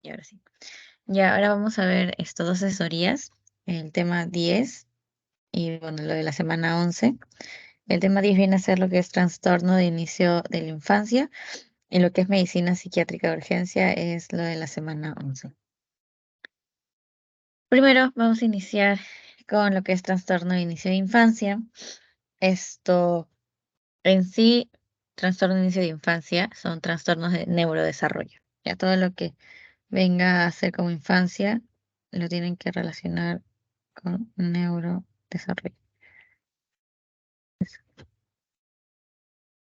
Y ahora sí. Ya, ahora vamos a ver estos dos asesorías, el tema 10 y bueno, lo de la semana 11. El tema 10 viene a ser lo que es trastorno de inicio de la infancia y lo que es medicina psiquiátrica de urgencia es lo de la semana 11. Primero vamos a iniciar con lo que es trastorno de inicio de infancia. Esto en sí, trastorno de inicio de infancia son trastornos de neurodesarrollo. Ya todo lo que venga a ser como infancia lo tienen que relacionar con neurodesarrollo.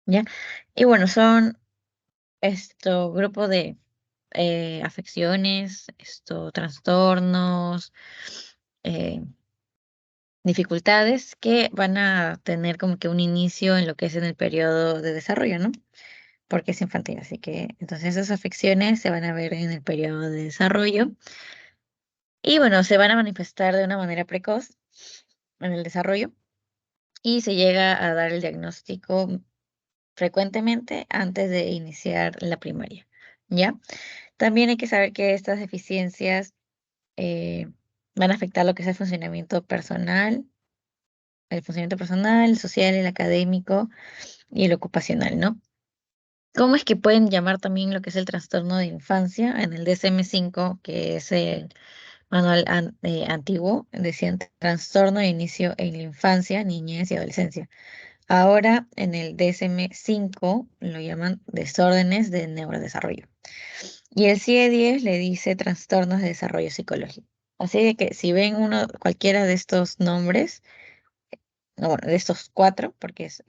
¿Ya? Y bueno, son esto grupo de afecciones, trastornos, eh, dificultades que van a tener como que un inicio en lo que es en el periodo de desarrollo, ¿no? Porque es infantil, así que entonces esas afecciones se van a ver en el periodo de desarrollo y bueno, se van a manifestar de una manera precoz en el desarrollo y se llega a dar el diagnóstico frecuentemente antes de iniciar la primaria, ¿ya? También hay que saber que estas deficiencias eh, van a afectar lo que es el funcionamiento personal, el social, el académico y el ocupacional, ¿no? ¿Cómo es que pueden llamar también lo que es el trastorno de infancia? En el DSM-5, que es el manual antiguo, decían trastorno de inicio en la infancia, niñez y adolescencia. Ahora en el DSM-5 lo llaman desórdenes de neurodesarrollo. Y el CIE-10 le dice trastornos de desarrollo psicológico. Así de que si ven cualquiera de estos nombres, no, bueno, de estos cuatro, porque es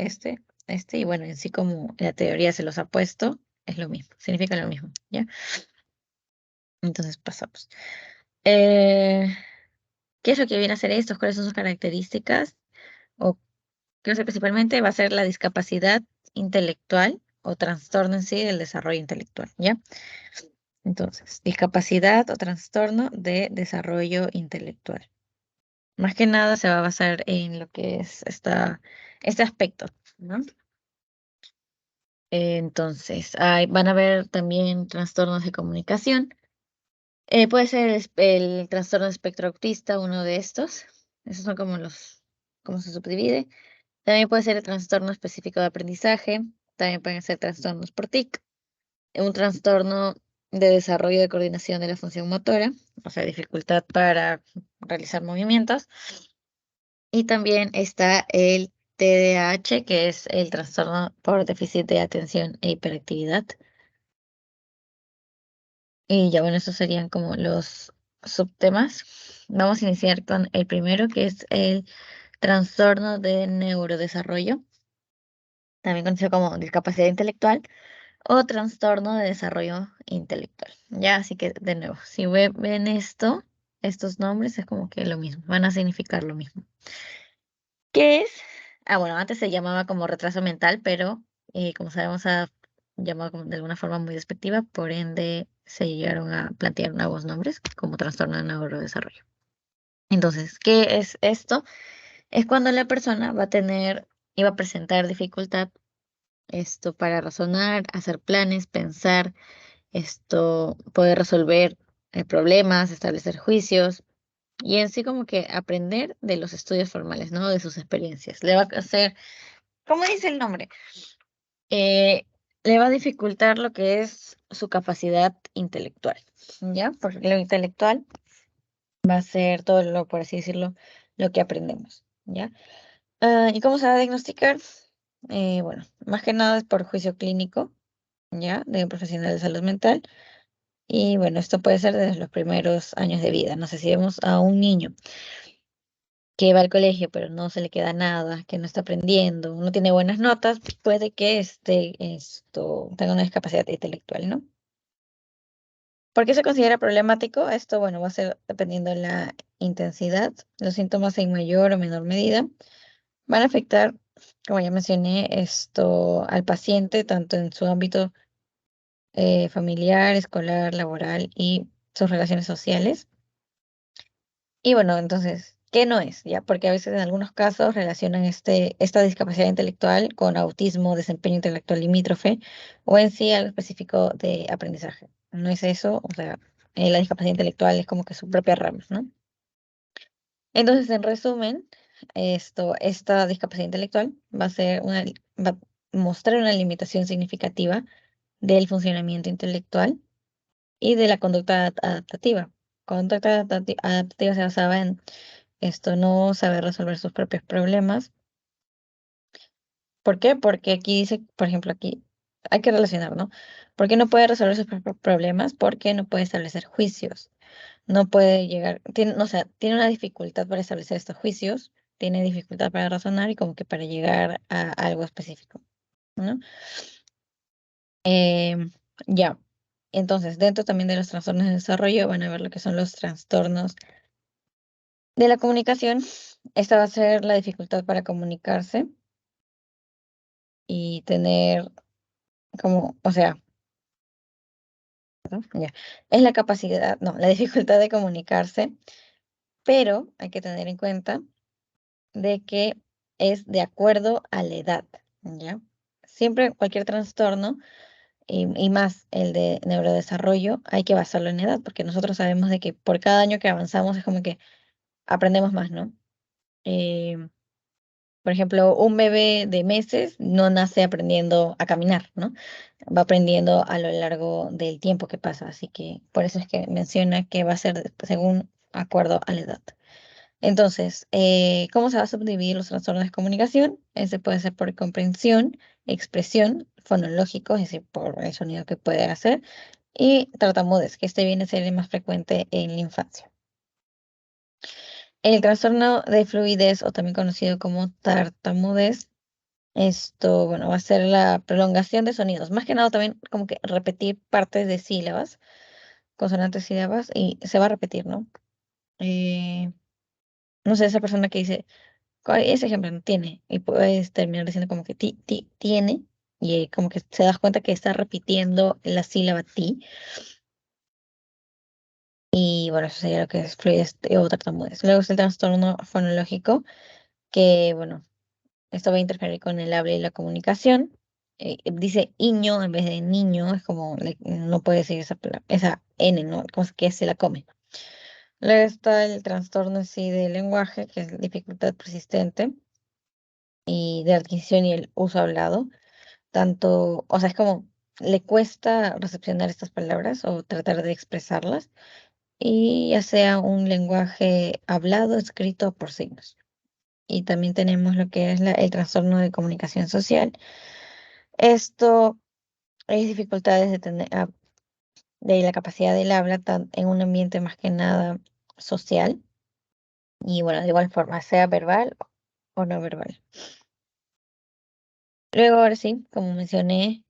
y bueno, en sí como la teoría se los ha puesto, es lo mismo, significa lo mismo, ¿ya? Entonces pasamos. Eh, ¿Qué es lo que viene a ser estos? ¿Cuáles son sus características? O creo que principalmente va a ser la discapacidad intelectual o trastorno en sí del desarrollo intelectual, ¿ya? Entonces, discapacidad o trastorno de desarrollo intelectual. Más que nada se va a basar en lo que es este aspecto, ¿no? Entonces, van a haber también trastornos de comunicación. Puede ser el trastorno de espectro autista, uno de estos. Esos son cómo se subdivide. También puede ser el trastorno específico de aprendizaje. También pueden ser trastornos por TIC. Un trastorno de desarrollo de coordinación de la función motora, o sea, dificultad para realizar movimientos. Y también está el TDAH, que es el trastorno por déficit de atención e hiperactividad. Y ya bueno, esos serían como los subtemas. Vamos a iniciar con el primero, que es el trastorno de neurodesarrollo, también conocido como discapacidad intelectual o trastorno de desarrollo intelectual. Ya, así que de nuevo, si ven estos nombres es como que lo mismo, van a significar lo mismo. ¿Qué es? Ah, bueno, antes se llamaba como retraso mental, pero como sabemos, se ha llamado de alguna forma muy despectiva, por ende se llegaron a plantear nuevos nombres como trastorno de neurodesarrollo. Entonces, ¿qué es esto? Es cuando la persona va a presentar dificultad para razonar, hacer planes, pensar, poder resolver problemas, establecer juicios y en sí como que aprender de los estudios formales, ¿no? De sus experiencias. Le va a hacer, ¿cómo dice el nombre? Eh, Le va a dificultar lo que es su capacidad intelectual, ¿ya? Porque lo intelectual va a ser todo lo, por así decirlo, lo que aprendemos, ¿ya? ¿Y cómo se va a diagnosticar? Bueno, más que nada es por juicio clínico, ¿ya? De un profesional de salud mental. Y bueno, esto puede ser desde los primeros años de vida. No sé si vemos a un niño que va al colegio, pero no se le queda nada, que no está aprendiendo, no tiene buenas notas, puede que tenga una discapacidad intelectual, ¿no? ¿Por qué se considera problemático? Esto, bueno, va a ser dependiendo de la intensidad. Los síntomas en mayor o menor medida van a afectar, como ya mencioné, al paciente, tanto en su ámbito familiar, escolar, laboral y sus relaciones sociales. Y bueno, entonces, ¿qué no es? Ya, porque a veces en algunos casos relacionan esta discapacidad intelectual con autismo, desempeño intelectual limítrofe o en sí algo específico de aprendizaje. No es eso, o sea, la discapacidad intelectual es como que su propia rama, ¿no? Entonces, en resumen, esta discapacidad intelectual va a mostrar una limitación significativa del funcionamiento intelectual y de la conducta adaptativa. Conducta adaptativa se basaba en no saber resolver sus propios problemas. ¿Por qué? Porque aquí dice, por ejemplo, aquí hay que relacionar, ¿no? ¿Por qué no puede resolver sus propios problemas? Porque no puede establecer juicios. No puede llegar, tiene, o sea, tiene una dificultad para establecer estos juicios, tiene dificultad para razonar y como que para llegar a algo específico, ¿no? Em, ya. Entonces, dentro también de los trastornos de desarrollo van a ver lo que son los trastornos de la comunicación. Esta va a ser la dificultad para comunicarse y tener como, o sea, ¿no? Ya. Es la capacidad, no, la dificultad de comunicarse, pero hay que tener en cuenta de que es de acuerdo a la edad, ¿ya? Siempre cualquier trastorno, y más el de neurodesarrollo, hay que basarlo en edad, porque nosotros sabemos de que por cada año que avanzamos es como que aprendemos más, ¿no? Eh, por ejemplo, un bebé de meses no nace aprendiendo a caminar, ¿no? Va aprendiendo a lo largo del tiempo que pasa, así que por eso es que menciona que va a ser según acuerdo a la edad. Entonces, ¿cómo se va a subdividir los trastornos de comunicación? Ese puede ser por comprensión, expresión, fonológico, es decir, por el sonido que puede hacer, y tartamudez, que este viene a ser el más frecuente en la infancia. El trastorno de fluidez, o también conocido como tartamudez, bueno, va a ser la prolongación de sonidos, más que nada también como que repetir partes de sílabas, consonantes, sílabas, y se va a repetir, ¿no? Eh, no sé, esa persona que dice ese ejemplo no tiene, y puedes terminar diciendo como que tiene, y como que se das cuenta que está repitiendo la sílaba ti, y bueno, eso sería lo que es fluidez o tartamudez. Luego está el trastorno fonológico, que bueno, esto va a interferir con el habla y la comunicación. Dice iño en vez de niño, es como no puede decir esa palabra, esa N, ¿no? Como que se la come. Luego está el trastorno en sí del lenguaje, que es dificultad persistente y de adquisición y el uso hablado. Tanto, o sea, es como le cuesta recepcionar estas palabras o tratar de expresarlas, y ya sea un lenguaje hablado, escrito o por signos. Y también tenemos lo que es el trastorno de comunicación social. Esto es dificultades de la capacidad del habla en un ambiente más que nada social, y bueno, de igual forma, sea verbal o no verbal. Luego, ahora sí, como mencioné,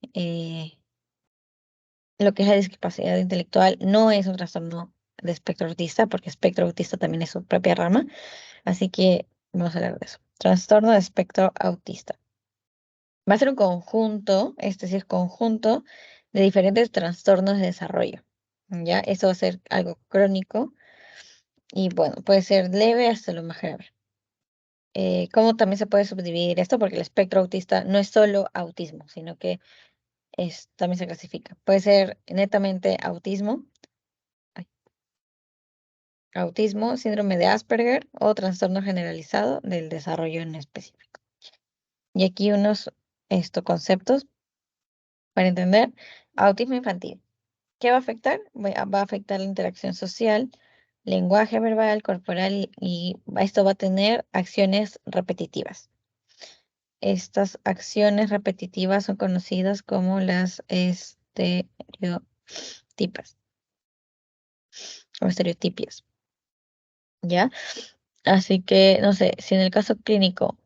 lo que es la discapacidad intelectual no es un trastorno de espectro autista, porque espectro autista también es su propia rama, así que vamos a hablar de eso. Trastorno de espectro autista. Va a ser un conjunto, este sí es conjunto, de diferentes trastornos de desarrollo. ¿Ya? Eso va a ser algo crónico y bueno, puede ser leve hasta lo más grave. ¿Cómo también se puede subdividir esto? Porque el espectro autista no es solo autismo, sino que también se clasifica. Puede ser netamente autismo, síndrome de Asperger o trastorno generalizado del desarrollo en específico. Y aquí unos conceptos para entender. Autismo infantil. ¿Qué va a afectar? Va a afectar la interacción social, lenguaje verbal, corporal, y esto va a tener acciones repetitivas. Estas acciones repetitivas son conocidas como las estereotipas o estereotipias, ¿ya? Así que, no sé, si en el caso clínico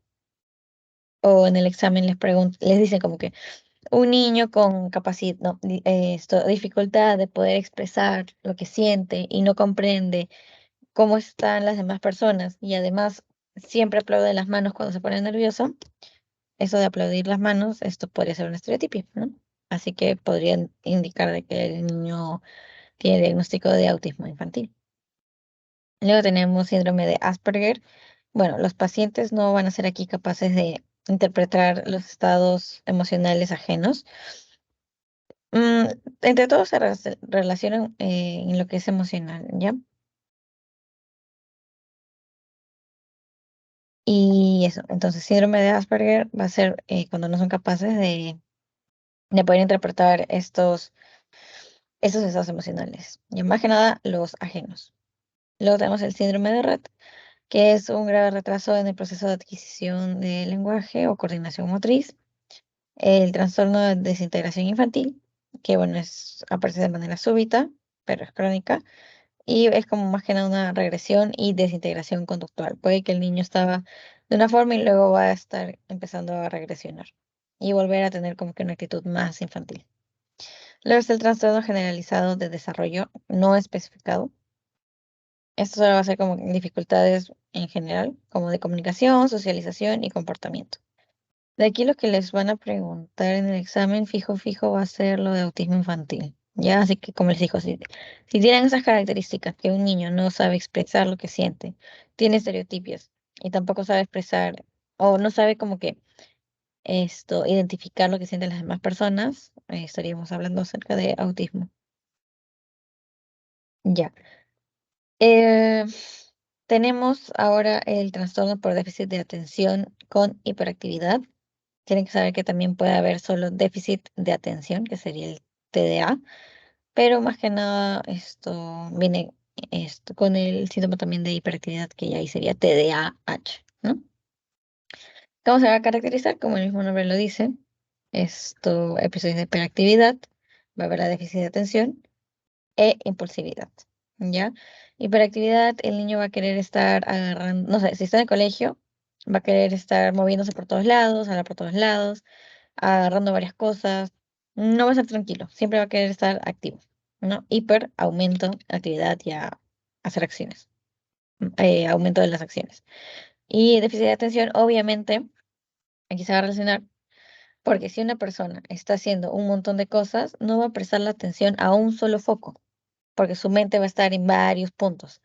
o en el examen les dicen como que un niño con capacidad, no, dificultad de poder expresar lo que siente y no comprende cómo están las demás personas, y además siempre aplaude las manos cuando se pone nervioso, eso de aplaudir las manos, esto podría ser un estereotipo, ¿no? Así que podrían indicar de que el niño tiene diagnóstico de autismo infantil. Luego tenemos síndrome de Asperger. Bueno, los pacientes no van a ser aquí capaces de interpretar los estados emocionales ajenos. Mm, entre todos se relacionan en lo que es emocional, ¿ya? Y eso, entonces síndrome de Asperger va a ser cuando no son capaces de poder interpretar estos estados emocionales, y más que nada los ajenos. Luego tenemos el síndrome de Rett, que es un grave retraso en el proceso de adquisición del lenguaje o coordinación motriz. El trastorno de desintegración infantil, que bueno, aparece de manera súbita, pero es crónica, y es como más que nada una regresión y desintegración conductual. Puede que el niño estaba de una forma y luego va a estar empezando a regresionar y volver a tener como que una actitud más infantil. Luego está el trastorno generalizado de desarrollo no especificado. Esto solo va a ser como dificultades en general, como de comunicación, socialización y comportamiento. De aquí lo que les van a preguntar en el examen fijo va a ser lo de autismo infantil. Ya, así que como les digo, si tienen esas características que un niño no sabe expresar lo que siente, tiene estereotipias y tampoco sabe expresar o no sabe como que identificar lo que sienten las demás personas, estaríamos hablando acerca de autismo. Ya. Eh, tenemos ahora el trastorno por déficit de atención con hiperactividad. Tienen que saber que también puede haber solo déficit de atención, que sería el TDA, pero más que nada esto viene con el síntoma también de hiperactividad, que ya ahí sería TDAH, ¿no? ¿Cómo se va a caracterizar? Como el mismo nombre lo dice, episodios de hiperactividad, va a haber la déficit de atención e impulsividad, ¿ya? Hiperactividad, el niño va a querer estar agarrando, no sé, si está en el colegio, va a querer estar moviéndose por todos lados, hablar por todos lados, agarrando varias cosas, no va a estar tranquilo, siempre va a querer estar activo, ¿no? Hiper, aumento, actividad y a hacer acciones, aumento de las acciones. Y déficit de atención, obviamente, aquí se va a relacionar, porque si una persona está haciendo un montón de cosas, no va a prestar la atención a un solo foco, porque su mente va a estar en varios puntos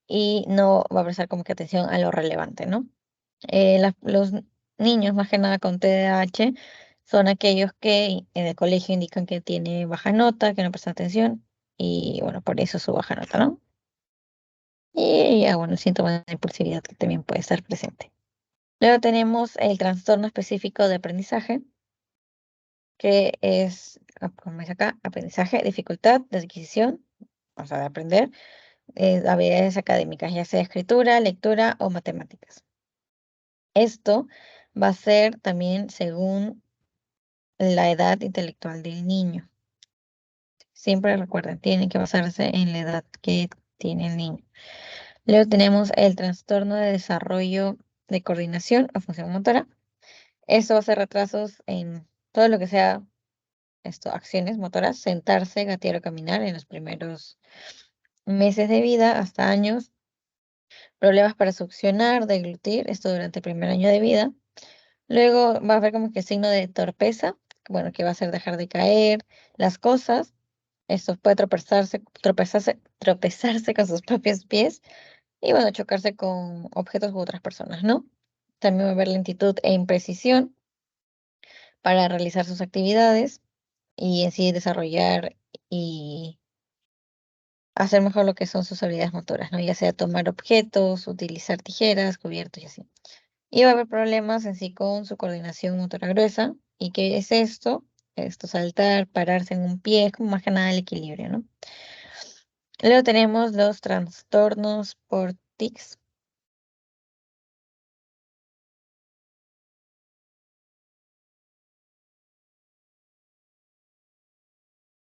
y no va a prestar como que atención a lo relevante, ¿no? Los niños, más que nada con TDAH, son aquellos que en el colegio indican que tiene baja nota, que no presta atención, y bueno, por eso su baja nota, ¿no? Y ya, bueno, el síntoma de impulsividad que también puede estar presente. Luego tenemos el trastorno específico de aprendizaje, que es, como dice acá, aprendizaje, dificultad de adquisición, o sea, de aprender, habilidades académicas, ya sea escritura, lectura o matemáticas. Esto va a ser también según la edad intelectual del niño. Siempre recuerden, tienen que basarse en la edad que tiene el niño. Luego tenemos el trastorno de desarrollo de coordinación o función motora. Esto va a ser retrasos en todo lo que sea acciones motoras, sentarse, gatear o caminar en los primeros meses de vida hasta años. Problemas para succionar, deglutir, esto durante el primer año de vida. Luego va a haber como que signo de torpeza, bueno, que va a hacer dejar de caer las cosas. Esto puede tropezarse con sus propios pies y bueno, chocarse con objetos u otras personas, ¿no? También va a haber lentitud e imprecisión para realizar sus actividades y en sí desarrollar y hacer mejor lo que son sus habilidades motoras, ¿no? Ya sea tomar objetos, utilizar tijeras, cubiertos y así. Y va a haber problemas en sí con su coordinación motora gruesa. ¿Y qué es esto? Saltar, pararse en un pie, es como más que nada el equilibrio, ¿no? Luego tenemos los trastornos por tics.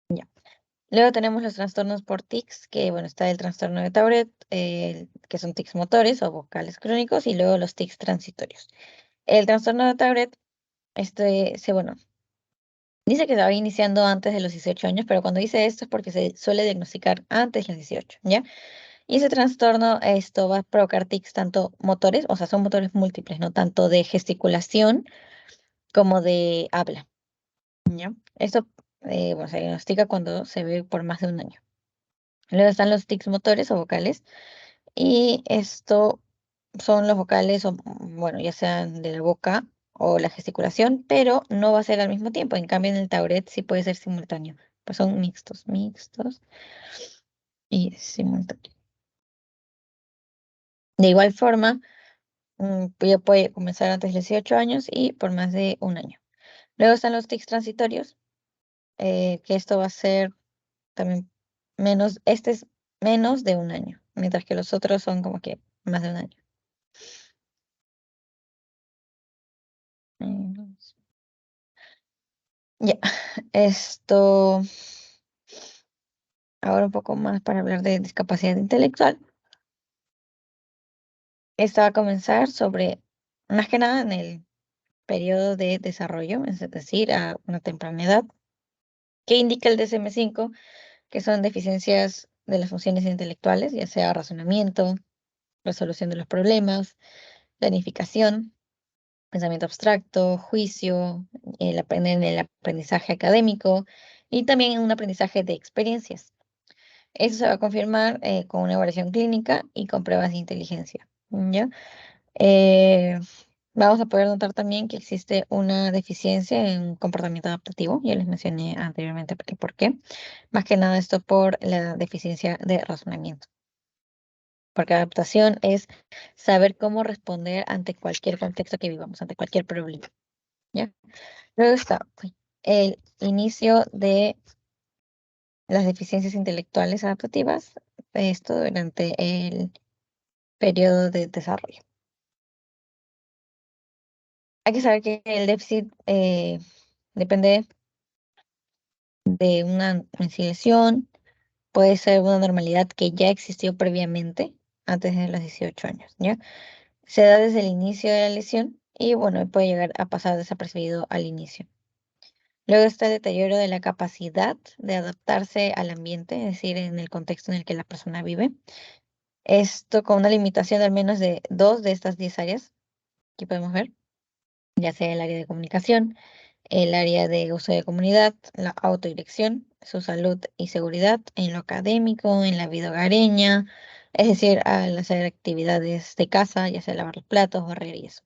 Ya. Luego tenemos los trastornos por tics, que bueno, está el trastorno de Tourette, que son tics motores o vocales crónicos, y luego los tics transitorios. El trastorno de Tourette, bueno, dice que se va iniciando antes de los 18 años, pero cuando dice esto es porque se suele diagnosticar antes de los 18, ¿ya? Y ese trastorno, esto va a provocar tics tanto motores, o sea, son motores múltiples, no tanto de gesticulación como de habla, ¿ya? Esto, bueno, se diagnostica cuando se ve por más de un año. Luego están los tics motores o vocales, y esto son los vocales, o, bueno, ya sean de la boca o la gesticulación, pero no va a ser al mismo tiempo. En cambio, en el Tourette sí puede ser simultáneo. Pues son mixtos, mixtos y simultáneos. De igual forma, ya puede comenzar antes de los 18 años y por más de un año. Luego están los tics transitorios, que esto va a ser también este es menos de un año, mientras que los otros son como que más de un año. Menos. Ya, esto, ahora un poco más para hablar de discapacidad intelectual. Esta va a comenzar sobre, más que nada en el periodo de desarrollo, es decir, a una temprana edad, que indica el DSM-5, que son deficiencias de las funciones intelectuales, ya sea razonamiento, resolución de los problemas, planificación, pensamiento abstracto, juicio, el aprendizaje académico y también un aprendizaje de experiencias. Eso se va a confirmar con una evaluación clínica y con pruebas de inteligencia. ¿Ya? Eh, Vamos a poder notar también que existe una deficiencia en comportamiento adaptativo. Ya les mencioné anteriormente por qué. Más que nada esto por la deficiencia de razonamiento. Porque adaptación es saber cómo responder ante cualquier contexto que vivamos, ante cualquier problema. ¿Ya? Luego está el inicio de las deficiencias intelectuales adaptativas, esto durante el periodo de desarrollo. Hay que saber que el déficit depende de una conciliación, puede ser una normalidad que ya existió previamente, antes de los 18 años, ¿ya? Se da desde el inicio de la lesión y, bueno, puede llegar a pasar desapercibido al inicio. Luego está el deterioro de la capacidad de adaptarse al ambiente, es decir, en el contexto en el que la persona vive. Esto con una limitación de al menos de 2 de estas 10 áreas que podemos ver, ya sea el área de comunicación, el área de uso de comunidad, la autodirección, su salud y seguridad, en lo académico, en la vida hogareña, es decir, al hacer actividades de casa, ya sea lavar los platos, barrer y eso.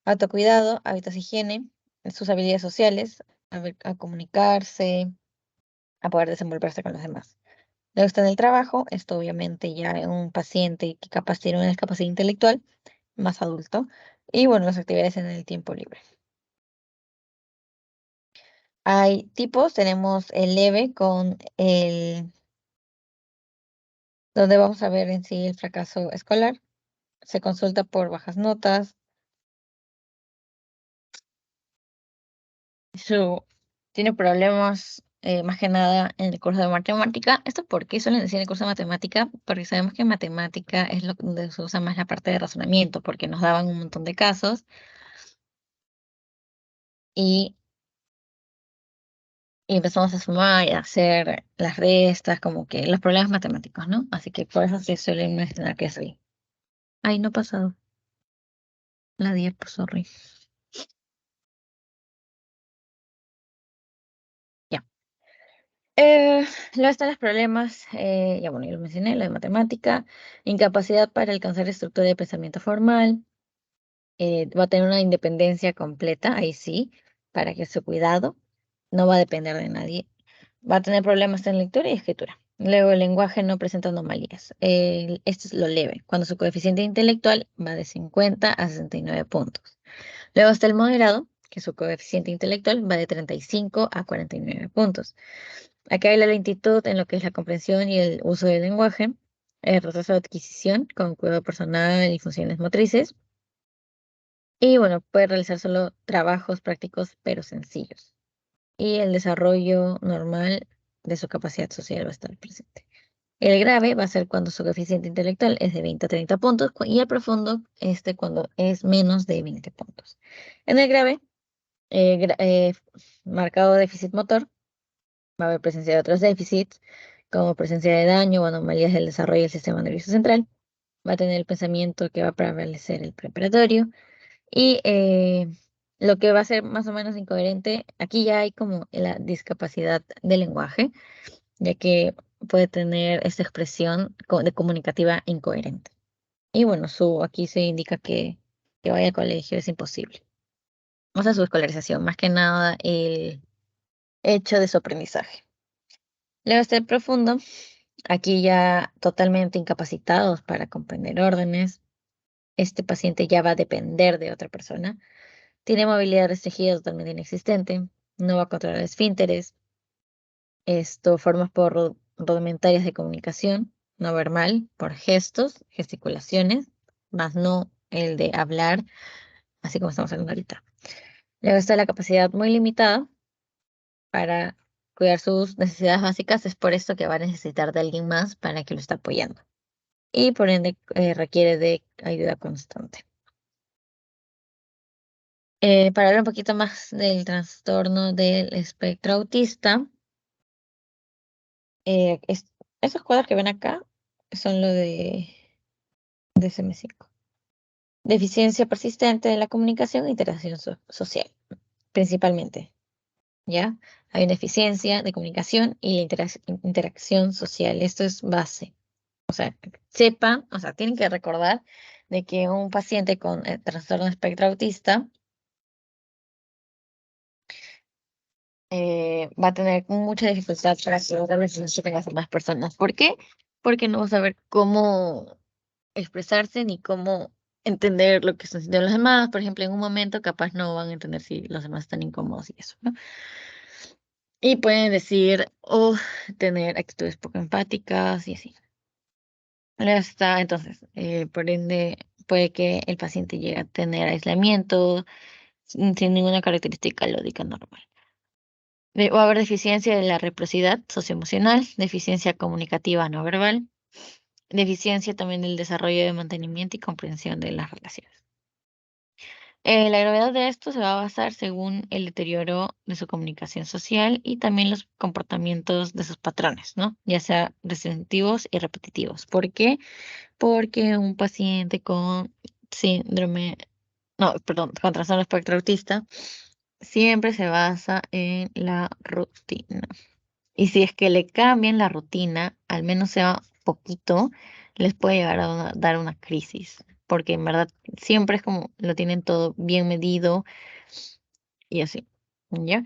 Autocuidado, hábitos de higiene, sus habilidades sociales, a comunicarse, a poder desenvolverse con los demás. Luego está en el trabajo, esto obviamente ya en un paciente que capaz tiene una discapacidad intelectual, más adulto, y bueno, las actividades en el tiempo libre. Hay tipos, tenemos el leve donde vamos a ver en sí el fracaso escolar. Se consulta por bajas notas, su, tiene problemas más que nada en el curso de matemática. ¿Esto por qué suelen decir en el curso de matemática? Porque sabemos que en matemática es donde se usa más la parte de razonamiento, porque nos daban un montón de casos y, y empezamos a sumar y a hacer las restas, como que los problemas matemáticos, ¿no? Así que por eso se suelen mencionar que es así. Ay, no ha pasado la diapo, sorry. Ya. Eh, Luego están los problemas, ya bueno, ya lo mencioné, la de matemática, incapacidad para alcanzar estructura de pensamiento formal, va a tener una independencia completa, ahí sí, para que su cuidado no va a depender de nadie. Va a tener problemas en lectura y escritura. Luego el lenguaje no presenta anomalías. Esto es lo leve, cuando su coeficiente intelectual va de 50 a 69 puntos. Luego está el moderado, que su coeficiente intelectual va de 35 a 49 puntos. Acá hay la lentitud en lo que es la comprensión y el uso del lenguaje, el retraso de adquisición con cuidado personal y funciones motrices. Y bueno, puede realizar solo trabajos prácticos pero sencillos. Y el desarrollo normal de su capacidad social va a estar presente. El grave va a ser cuando su coeficiente intelectual es de 20 a 30 puntos y el profundo cuando es menos de 20 puntos. En el grave, marcado déficit motor, va a haber presencia de otros déficits, como presencia de daño o anomalías del desarrollo del sistema nervioso central. Va a tener el pensamiento que va a prevalecer el preparatorio. Y lo que va a ser más o menos incoherente, aquí ya hay como la discapacidad del lenguaje, ya que puede tener esta expresión de comunicativa incoherente. Y bueno, aquí se indica que vaya al colegio es imposible. o sea, su escolarización, más que nada el hecho de su aprendizaje. Luego está el profundo, aquí ya totalmente incapacitados para comprender órdenes. Este paciente ya va a depender de otra persona. Tiene movilidad restringida totalmente inexistente. No va a controlar esfínteres. Formas por rudimentarias de comunicación no verbal, por gestos, gesticulaciones, más no el de hablar, así como estamos hablando ahorita. Luego está la capacidad muy limitada para cuidar sus necesidades básicas. Es por esto que va a necesitar de alguien más para que lo esté apoyando. Y por ende requiere de ayuda constante. Para hablar un poquito más del trastorno del espectro autista, eh, es- esos cuadros que ven acá son lo de DSM-5. Deficiencia persistente de la comunicación e interacción social, principalmente, ¿ya? Hay una deficiencia de comunicación y la interacción social. Esto es base. Sepan, o sea, tienen que recordar de que un paciente con trastorno de espectro autista va a tener mucha dificultad para que las relaciones que tengas con más personas. ¿Por qué? Porque no va a saber cómo expresarse ni cómo entender lo que están sintiendo los demás. Por ejemplo, en un momento capaz no van a entender si los demás están incómodos y eso, ¿no? Y pueden decir o tener actitudes poco empáticas y así. Luego está, entonces, por ende, puede que el paciente llegue a tener aislamiento sin ninguna característica lógica normal. Va a haber deficiencia de la reciprocidad socioemocional, deficiencia comunicativa no verbal, deficiencia también del desarrollo de mantenimiento y comprensión de las relaciones. La gravedad de esto se va a basar según el deterioro de su comunicación social y también los comportamientos de sus patrones, ¿no? Ya sea restrictivos y repetitivos. ¿Por qué? Porque un paciente con síndrome, no, perdón, con trastorno espectro autista siempre se basa en la rutina. Y si es que le cambian la rutina, al menos sea poquito, les puede llegar a dar una crisis, porque en verdad siempre es como lo tienen todo bien medido y así, ¿ya?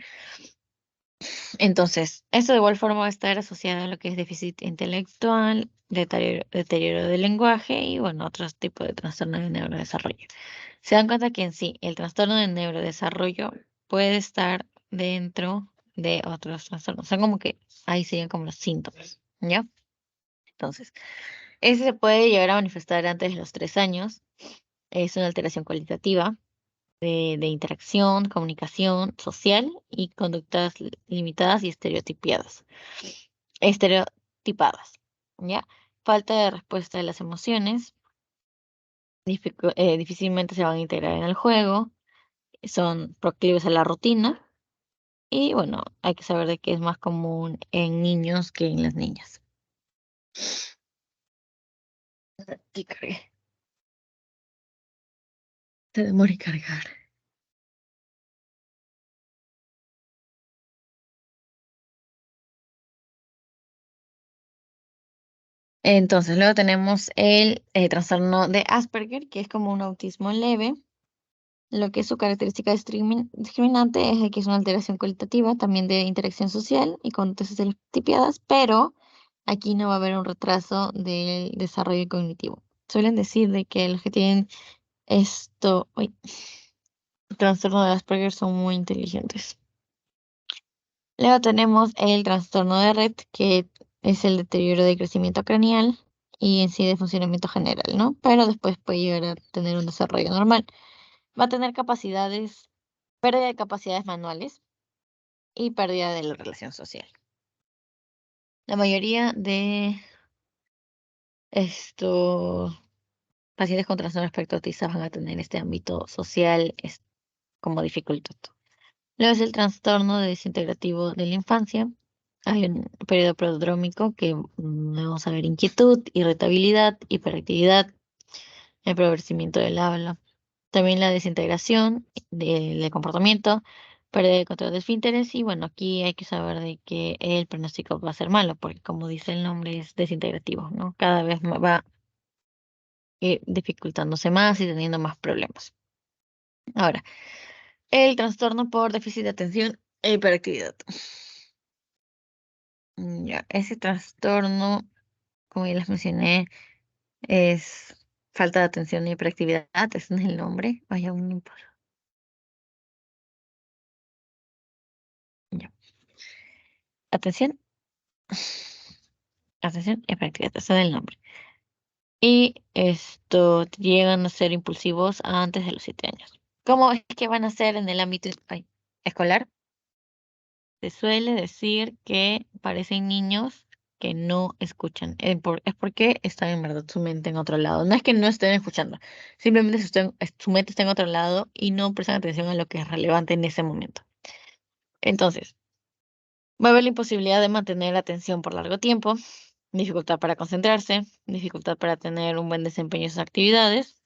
Entonces, esto de igual forma va a estar asociado a lo que es déficit intelectual, deterioro del lenguaje y, bueno, otros tipos de trastornos de neurodesarrollo. Se dan cuenta que en sí, el trastorno de neurodesarrollo puede estar dentro de otros trastornos. Son como que ahí serían como los síntomas, ¿ya? Entonces, ese se puede llegar a manifestar antes de los 3 años. Es una alteración cualitativa de interacción, comunicación social y conductas limitadas y estereotipadas. Estereotipadas, ¿ya? Falta de respuesta de las emociones, difícilmente se van a integrar en el juego, son proclives a la rutina y, bueno, hay que saber de que es más común en niños que en las niñas. Sí, cargué. Se demora en cargar. Entonces, luego tenemos el trastorno de Asperger, que es como un autismo leve. Lo que es su característica discriminante es de que es una alteración cualitativa, también de interacción social y conductas estereotipiadas, pero aquí no va a haber un retraso del desarrollo cognitivo. Suelen decir de que los que tienen uy, trastorno de Asperger son muy inteligentes. Luego tenemos el trastorno de Rett, que es el deterioro de crecimiento craneal y en sí de funcionamiento general, ¿no? Pero después puede llegar a tener un desarrollo normal. Va a tener pérdida de capacidades manuales y pérdida de la relación social. La mayoría de estos pacientes con trastorno espectro autista van a tener este ámbito social como dificultad. Luego es el trastorno de desintegrativo de la infancia. Hay un periodo prodrómico que vamos a ver inquietud, irritabilidad, hiperactividad, empobrecimiento del habla. También la desintegración del comportamiento, pérdida de control de esfínteres y, bueno, aquí hay que saber de que el pronóstico va a ser malo porque, como dice el nombre, es desintegrativo, ¿no? Cada vez va a ir dificultándose más y teniendo más problemas. Ahora, el trastorno por déficit de atención e hiperactividad. Ya, ese trastorno, como ya les mencioné, es falta de atención y hiperactividad, ese es el nombre. Vaya, un ya. Atención, atención y hiperactividad, ese es el nombre. Y esto llegan a ser impulsivos antes de los 7 años. ¿Cómo es que van a ser en el ámbito escolar? Se suele decir que parecen niños que no escuchan. Es porque está en verdad su mente en otro lado. No es que no estén escuchando, simplemente su mente está en otro lado y no prestan atención a lo que es relevante en ese momento. Entonces, va a haber la imposibilidad de mantener la atención por largo tiempo, dificultad para concentrarse, dificultad para tener un buen desempeño en sus actividades,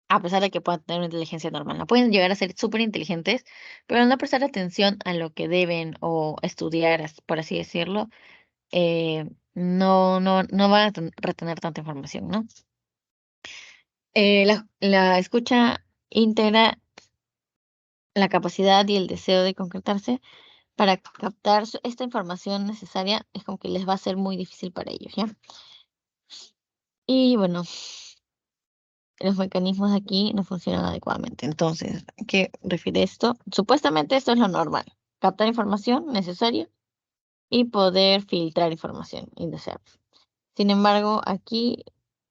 a pesar de que puedan tener una inteligencia normal. No pueden llegar a ser súper inteligentes, pero al no prestar atención a lo que deben o estudiar, por así decirlo, no van a retener tanta información, ¿no? La escucha integra la capacidad y el deseo de concretarse para captar esta información necesaria, es como que les va a ser muy difícil para ellos, ¿ya? Y bueno, los mecanismos de aquí no funcionan adecuadamente. Entonces, ¿qué refiere esto? Supuestamente esto es lo normal, captar información necesaria y poder filtrar información indeseable. Sin embargo, aquí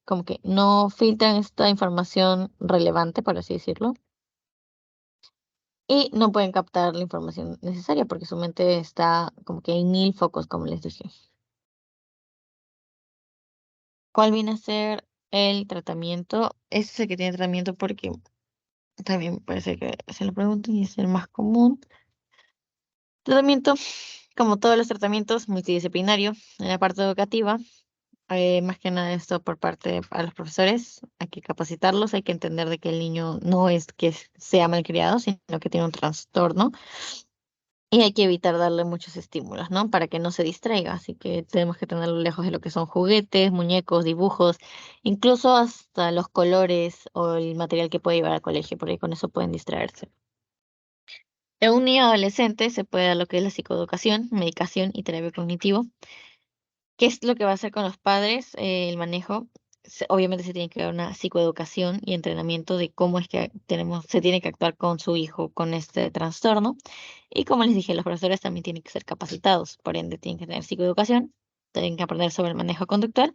como que no filtran esta información relevante, por así decirlo, y no pueden captar la información necesaria porque su mente está como que en mil focos, como les dije. ¿Cuál viene a ser el tratamiento? Este es el que tiene tratamiento porque también parece que se lo preguntan y es el más común. Tratamiento, como todos los tratamientos, multidisciplinario en la parte educativa. Más que nada esto por parte a los profesores, hay que capacitarlos, hay que entender de que el niño no es que sea malcriado, sino que tiene un trastorno y hay que evitar darle muchos estímulos, ¿no? Para que no se distraiga, así que tenemos que tenerlo lejos de lo que son juguetes, muñecos, dibujos, incluso hasta los colores o el material que puede llevar al colegio, porque con eso pueden distraerse. En un niño adolescente se puede dar lo que es la psicoeducación, medicación y terapia cognitivo. ¿Qué es lo que va a hacer con los padres? El manejo. Obviamente se tiene que dar una psicoeducación y entrenamiento de cómo es que se tiene que actuar con su hijo con este trastorno. Y como les dije, los profesores también tienen que ser capacitados, por ende tienen que tener psicoeducación, tienen que aprender sobre el manejo conductual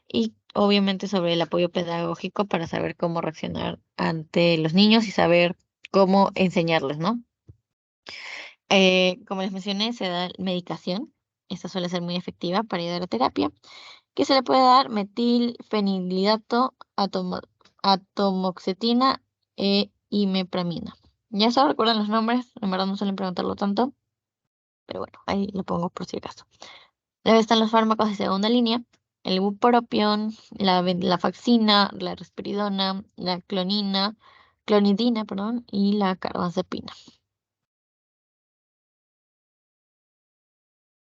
y obviamente sobre el apoyo pedagógico para saber cómo reaccionar ante los niños y saber cómo enseñarles, ¿no? Como les mencioné, se da medicación. Esta suele ser muy efectiva para ayudar a terapia que se le puede dar metilfenidato, atomoxetina e imipramina. Ya solo recuerdan los nombres, en verdad no suelen preguntarlo tanto, pero bueno, ahí lo pongo por si acaso. Luego están los fármacos de segunda línea, el bupropión, la faxina, la risperidona, la clonidina, perdón, y la carbamazepina.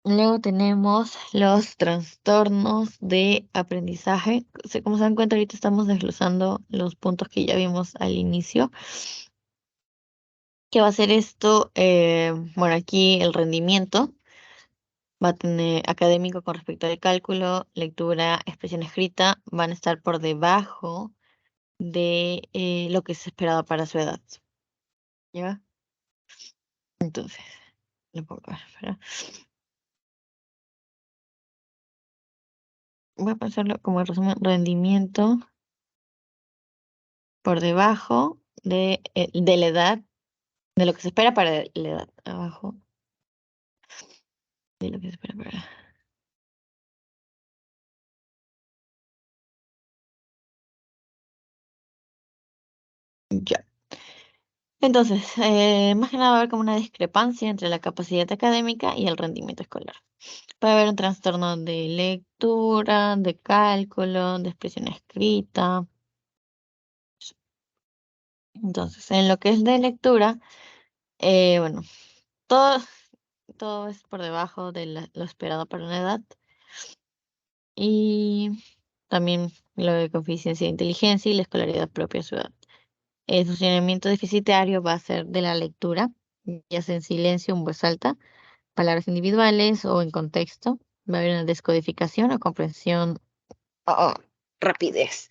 Luego tenemos los trastornos de aprendizaje. Como se dan cuenta, ahorita estamos desglosando los puntos que ya vimos al inicio. ¿Qué va a ser esto? Bueno, aquí el rendimiento va a tener académico con respecto al cálculo, lectura, expresión escrita, van a estar por debajo de lo que se esperaba para su edad. ¿Ya? Entonces, lo pongo, a ver, espera. Voy a pasarlo como el resumen, rendimiento por debajo de la edad, de lo que se espera para la edad, abajo de lo que se espera para... Ya. Entonces, más que nada va a haber como una discrepancia entre la capacidad académica y el rendimiento escolar. Puede haber un trastorno de lectura, de cálculo, de expresión escrita. Entonces, en lo que es de lectura, bueno, todo, todo es por debajo de lo esperado para una edad. Y también lo de coeficiencia de inteligencia y la escolaridad propia de su edad. El funcionamiento deficitario va a ser de la lectura, ya sea en silencio o en voz alta, palabras individuales o en contexto. Va a haber una descodificación o comprensión o rapidez.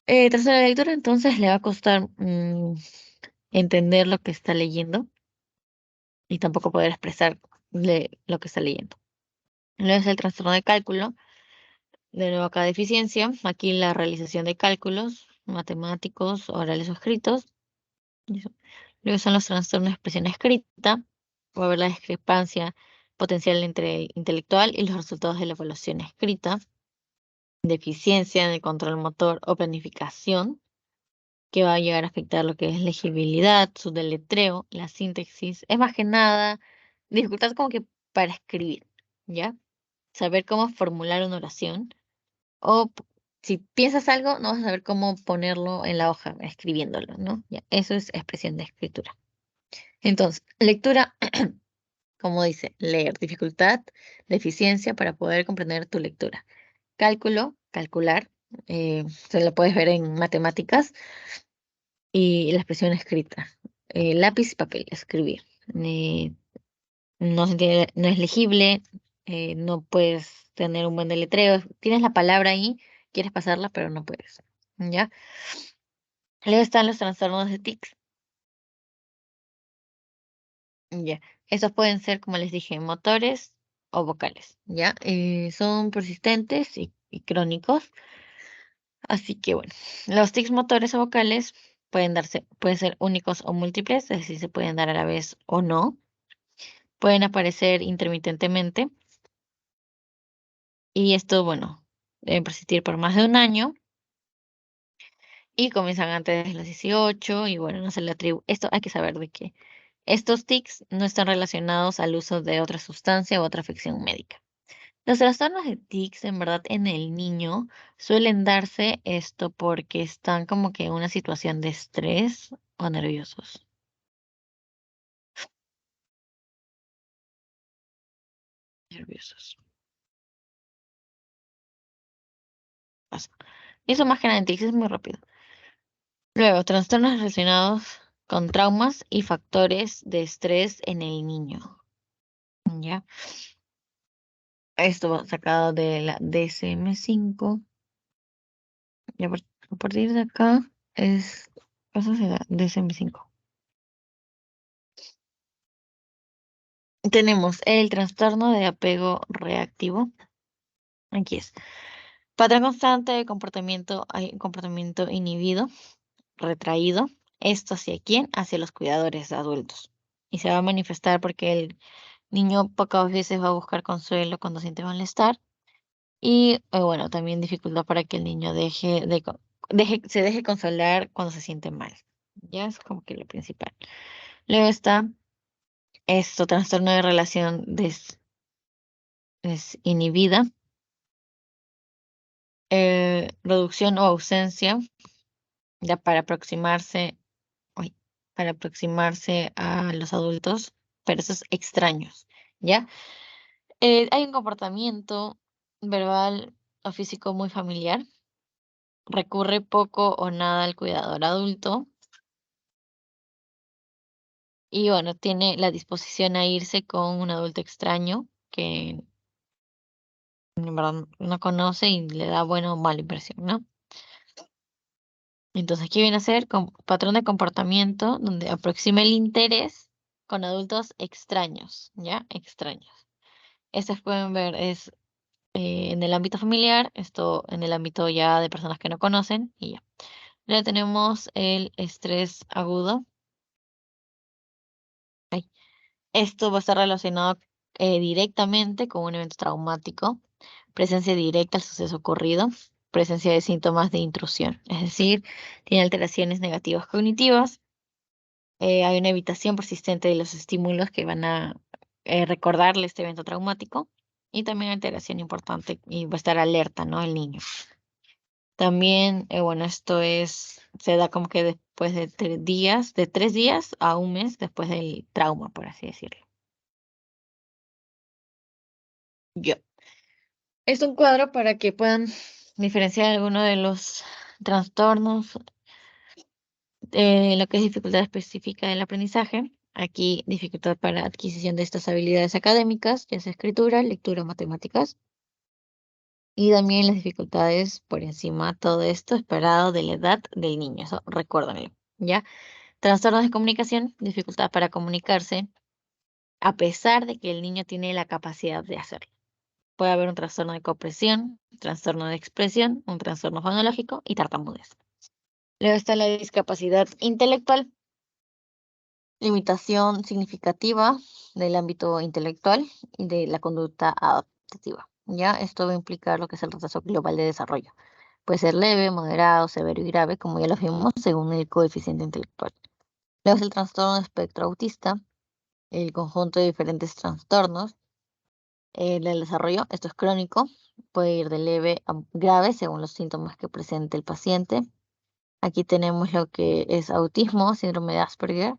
Tras la lectura, entonces le va a costar entender lo que está leyendo y tampoco poder expresar lo que está leyendo. Luego es el trastorno de cálculo, de nuevo acá deficiencia, aquí la realización de cálculos matemáticos, orales o escritos. Eso. Luego son los trastornos de expresión escrita, va a haber la discrepancia potencial entre el intelectual y los resultados de la evaluación escrita, deficiencia en el control motor o planificación, que va a llegar a afectar lo que es legibilidad, su deletreo, la síntesis. Es más que nada dificultad como que para escribir, ¿ya? Saber cómo formular una oración o si piensas algo, no vas a saber cómo ponerlo en la hoja, escribiéndolo, ¿no? Ya, eso es expresión de escritura. Entonces, lectura, como dice, leer, dificultad, deficiencia para poder comprender tu lectura. Cálculo, calcular, se lo puedes ver en matemáticas y la expresión escrita. Lápiz y papel, escribir. Eh, no se entiende, no es legible, no puedes tener un buen deletreo. Tienes la palabra ahí, quieres pasarla, pero no puedes. ¿Ya? Luego están los trastornos de tics. Ya. Esos pueden ser, como les dije, motores o vocales. ¿Ya? Son persistentes y crónicos. Así que bueno, los tics motores o vocales pueden ser únicos o múltiples, es decir, se pueden dar a la vez o no. Pueden aparecer intermitentemente y esto, bueno, deben persistir por más de un año y comienzan antes de los 18 y bueno, no se le atribuye. Esto hay que saber de que estos tics no están relacionados al uso de otra sustancia u otra afección médica. Los trastornos de tics, en verdad, en el niño suelen darse esto porque están como que en una situación de estrés o nerviosos. Nerviosos. Pasa. Y eso más que nada en tics es muy rápido. Luego, trastornos relacionados con traumas y factores de estrés en el niño. ¿Ya? Esto va sacado de la DSM-5. Y a partir de acá es. Eso se da DSM-5. Tenemos el trastorno de apego reactivo. Aquí es. Patrón constante de comportamiento, hay un comportamiento inhibido, retraído. ¿Esto hacia quién? Hacia los cuidadores adultos. Y se va a manifestar porque el niño pocas veces va a buscar consuelo cuando siente malestar. Y bueno, también dificultad para que el niño se deje consolar cuando se siente mal. Ya es como que lo principal. Luego está esto, trastorno de relación desinhibida, reducción o ausencia, ya uy, para aproximarse a los adultos, pero esos extraños, ¿ya? Hay un comportamiento verbal o físico muy familiar, recurre poco o nada al cuidador adulto y bueno, tiene la disposición a irse con un adulto extraño que en verdad no conoce y le da buena o mala impresión, ¿no? Entonces aquí viene a ser patrón de comportamiento donde aproxima el interés con adultos extraños, ¿ya? Extraños. Estos pueden ver es en el ámbito familiar, esto en el ámbito ya de personas que no conocen y ya. Luego tenemos el estrés agudo. Ay, esto va a estar relacionado directamente con un evento traumático, presencia directa al suceso ocurrido, presencia de síntomas de intrusión, es decir, tiene alteraciones negativas cognitivas. Hay una evitación persistente de los estímulos que van a recordarle este evento traumático y también alteración importante y va a estar alerta, ¿no? El niño. También, bueno, se da como que después de 3 días, de 3 días a un mes después del trauma, por así decirlo. Yo. Es un cuadro para que puedan diferenciar alguno de los trastornos Lo que es dificultad específica del aprendizaje. Aquí, dificultad para adquisición de estas habilidades académicas, ya sea escritura, lectura o matemáticas. Y también las dificultades por encima, todo esto esperado de la edad del niño, eso recuérdenlo, ¿ya? Trastornos de comunicación, dificultad para comunicarse, a pesar de que el niño tiene la capacidad de hacerlo. Puede haber un trastorno de comprensión, trastorno de expresión, un trastorno fonológico y tartamudez. Luego está la discapacidad intelectual, limitación significativa del ámbito intelectual y de la conducta adaptativa. ¿Ya? Esto va a implicar lo que es el retraso global de desarrollo. Puede ser leve, moderado, severo y grave, como ya lo vimos, según el coeficiente intelectual. Luego es el trastorno de espectro autista, el conjunto de diferentes trastornos del desarrollo. Esto es crónico, puede ir de leve a grave según los síntomas que presente el paciente. Aquí tenemos lo que es autismo, síndrome de Asperger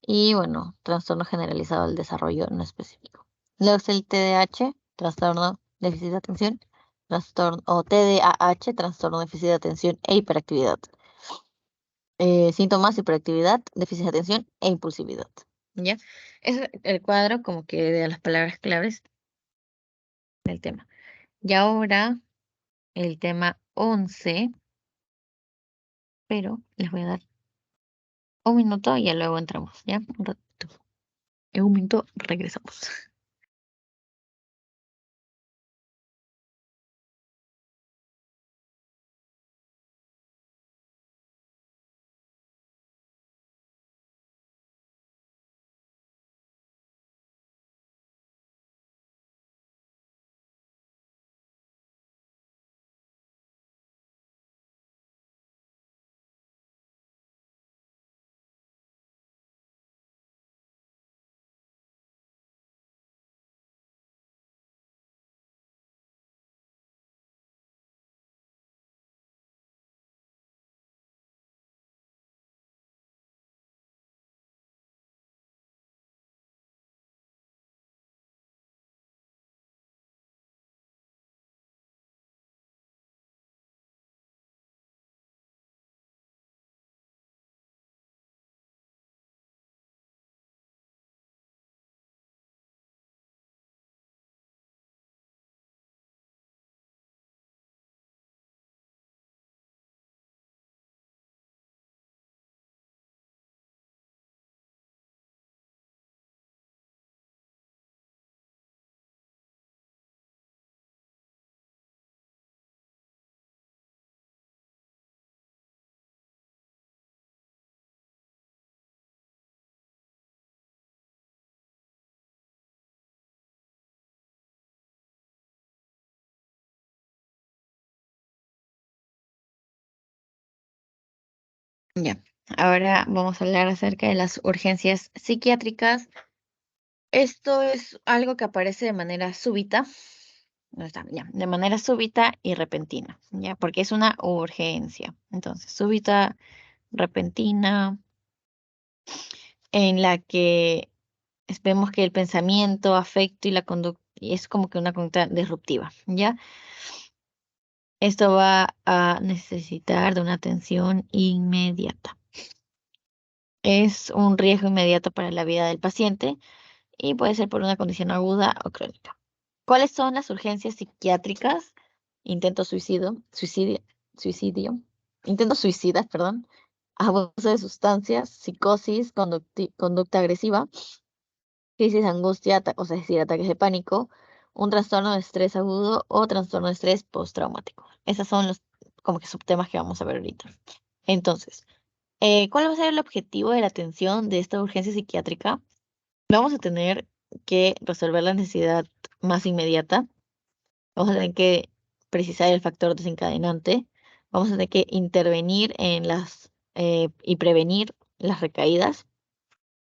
y, bueno, trastorno generalizado del desarrollo no específico. Luego es el TDAH, trastorno déficit de atención, trastorno, o TDAH, trastorno déficit de atención e hiperactividad. Síntomas, hiperactividad, déficit de atención e impulsividad. ¿Ya? Es el cuadro como que de las palabras claves del tema. Y ahora el tema 11, pero les voy a dar un minuto y ya luego entramos, ¿ya? Un ratito. En un minuto regresamos. Ya, ahora vamos a hablar acerca de las urgencias psiquiátricas. Esto es algo que aparece de manera súbita, no está, ya, de manera súbita y repentina, ya, porque es una urgencia. Entonces, súbita, repentina, en la que vemos que el pensamiento, afecto y la conducta es como que una conducta disruptiva, ¿ya? Esto va a necesitar de una atención inmediata. Es un riesgo inmediato para la vida del paciente y puede ser por una condición aguda o crónica. ¿Cuáles son las urgencias psiquiátricas? Intento suicidio, intentos suicidas, perdón, abuso de sustancias, psicosis, conducta agresiva, crisis de angustia, o sea, es decir, ataques de pánico, un trastorno de estrés agudo o trastorno de estrés postraumático. Esos son los como que subtemas que vamos a ver ahorita. Entonces, ¿cuál va a ser el objetivo de la atención de esta urgencia psiquiátrica? Vamos a tener que resolver la necesidad más inmediata. Vamos a tener que precisar el factor desencadenante. Vamos a tener que intervenir en y prevenir las recaídas.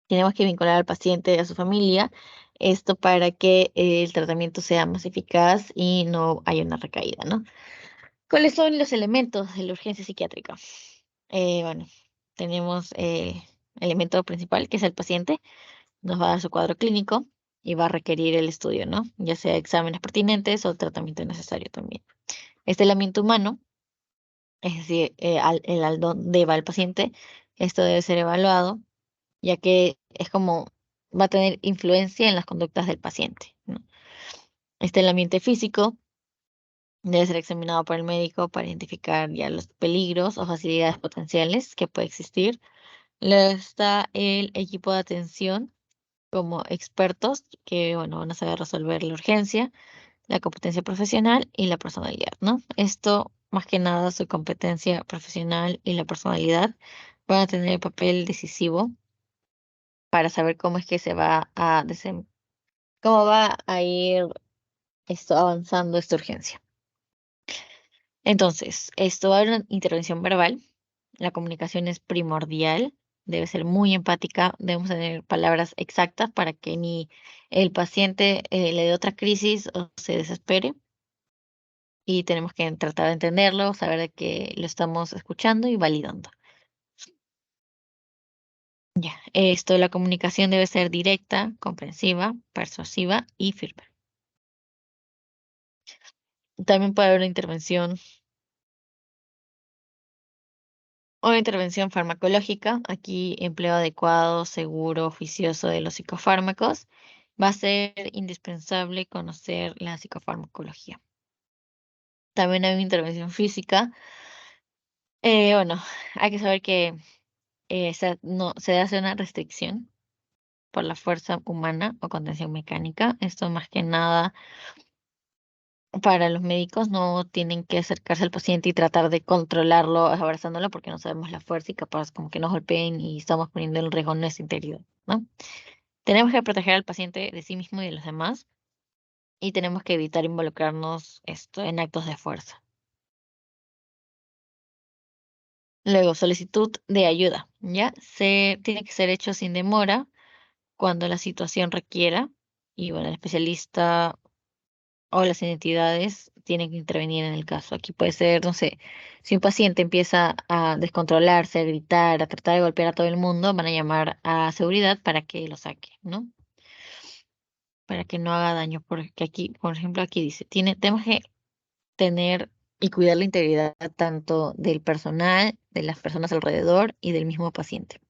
Tenemos que vincular al paciente y a su familia. Esto para que el tratamiento sea más eficaz y no haya una recaída, ¿no? ¿Cuáles son los elementos de la urgencia psiquiátrica? Bueno, tenemos elemento principal, que es el paciente. Nos va a dar su cuadro clínico y va a requerir el estudio, ¿no? Ya sea exámenes pertinentes o tratamiento necesario también. Este elemento humano, es decir, el al dónde va el paciente, Esto debe ser evaluado, ya que es como va a tener influencia en las conductas del paciente, ¿no? El ambiente físico debe ser examinado por el médico para identificar ya los peligros o facilidades potenciales que puede existir. Luego está el equipo de atención como expertos que, bueno, van a saber resolver la urgencia, la competencia profesional y la personalidad, ¿no? Esto, más que nada, su competencia profesional y la personalidad van a tener el papel decisivo para saber cómo es que se va a cómo va a ir esto avanzando esta urgencia. Entonces, esto va a haber una intervención verbal. La comunicación es primordial, debe ser muy empática, debemos tener palabras exactas para que ni el paciente le dé otra crisis o se desespere. Y tenemos que tratar de entenderlo, saber de que lo estamos escuchando y validando. Ya, la comunicación debe ser directa, comprensiva, persuasiva y firme. También puede haber una intervención farmacológica. Aquí, empleo adecuado, seguro, oficioso de los psicofármacos. Va a ser indispensable conocer la psicofarmacología. También hay una intervención física. Bueno, hay que saber que no, se debe hacer una restricción por la fuerza humana o contención mecánica. Esto más que nada para los médicos no tienen que acercarse al paciente y tratar de controlarlo abrazándolo porque no sabemos la fuerza y capaz como que nos golpeen y estamos poniendo en riesgo nuestra integridad, ¿no? Tenemos que proteger al paciente de sí mismo y de los demás y tenemos que evitar involucrarnos en actos de fuerza. Luego, solicitud de ayuda, ¿ya? Tiene que ser hecho sin demora cuando la situación requiera y bueno, el especialista o las entidades tienen que intervenir en el caso. Aquí puede ser, no sé, si un paciente empieza a descontrolarse, a gritar, a tratar de golpear a todo el mundo, van a llamar a seguridad para que lo saque, ¿no? Para que no haga daño, porque aquí, por ejemplo, aquí dice, tenemos que tener y cuidar la integridad tanto del personal, de las personas alrededor y del mismo paciente.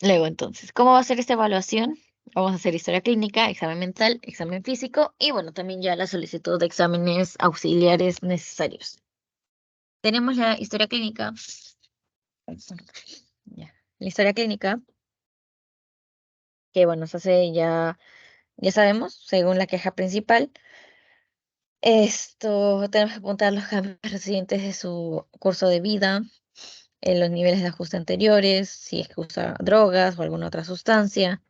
Luego, entonces, ¿cómo va a ser esta evaluación? Vamos a hacer historia clínica, examen mental, examen físico y, bueno, también ya la solicitud de exámenes auxiliares necesarios. Tenemos la historia clínica. Ya. La historia clínica, que, bueno, se hace ya sabemos, según la queja principal. Tenemos que apuntar los cambios recientes de su curso de vida, los niveles de ajuste anteriores, si es que usa drogas o alguna otra sustancia.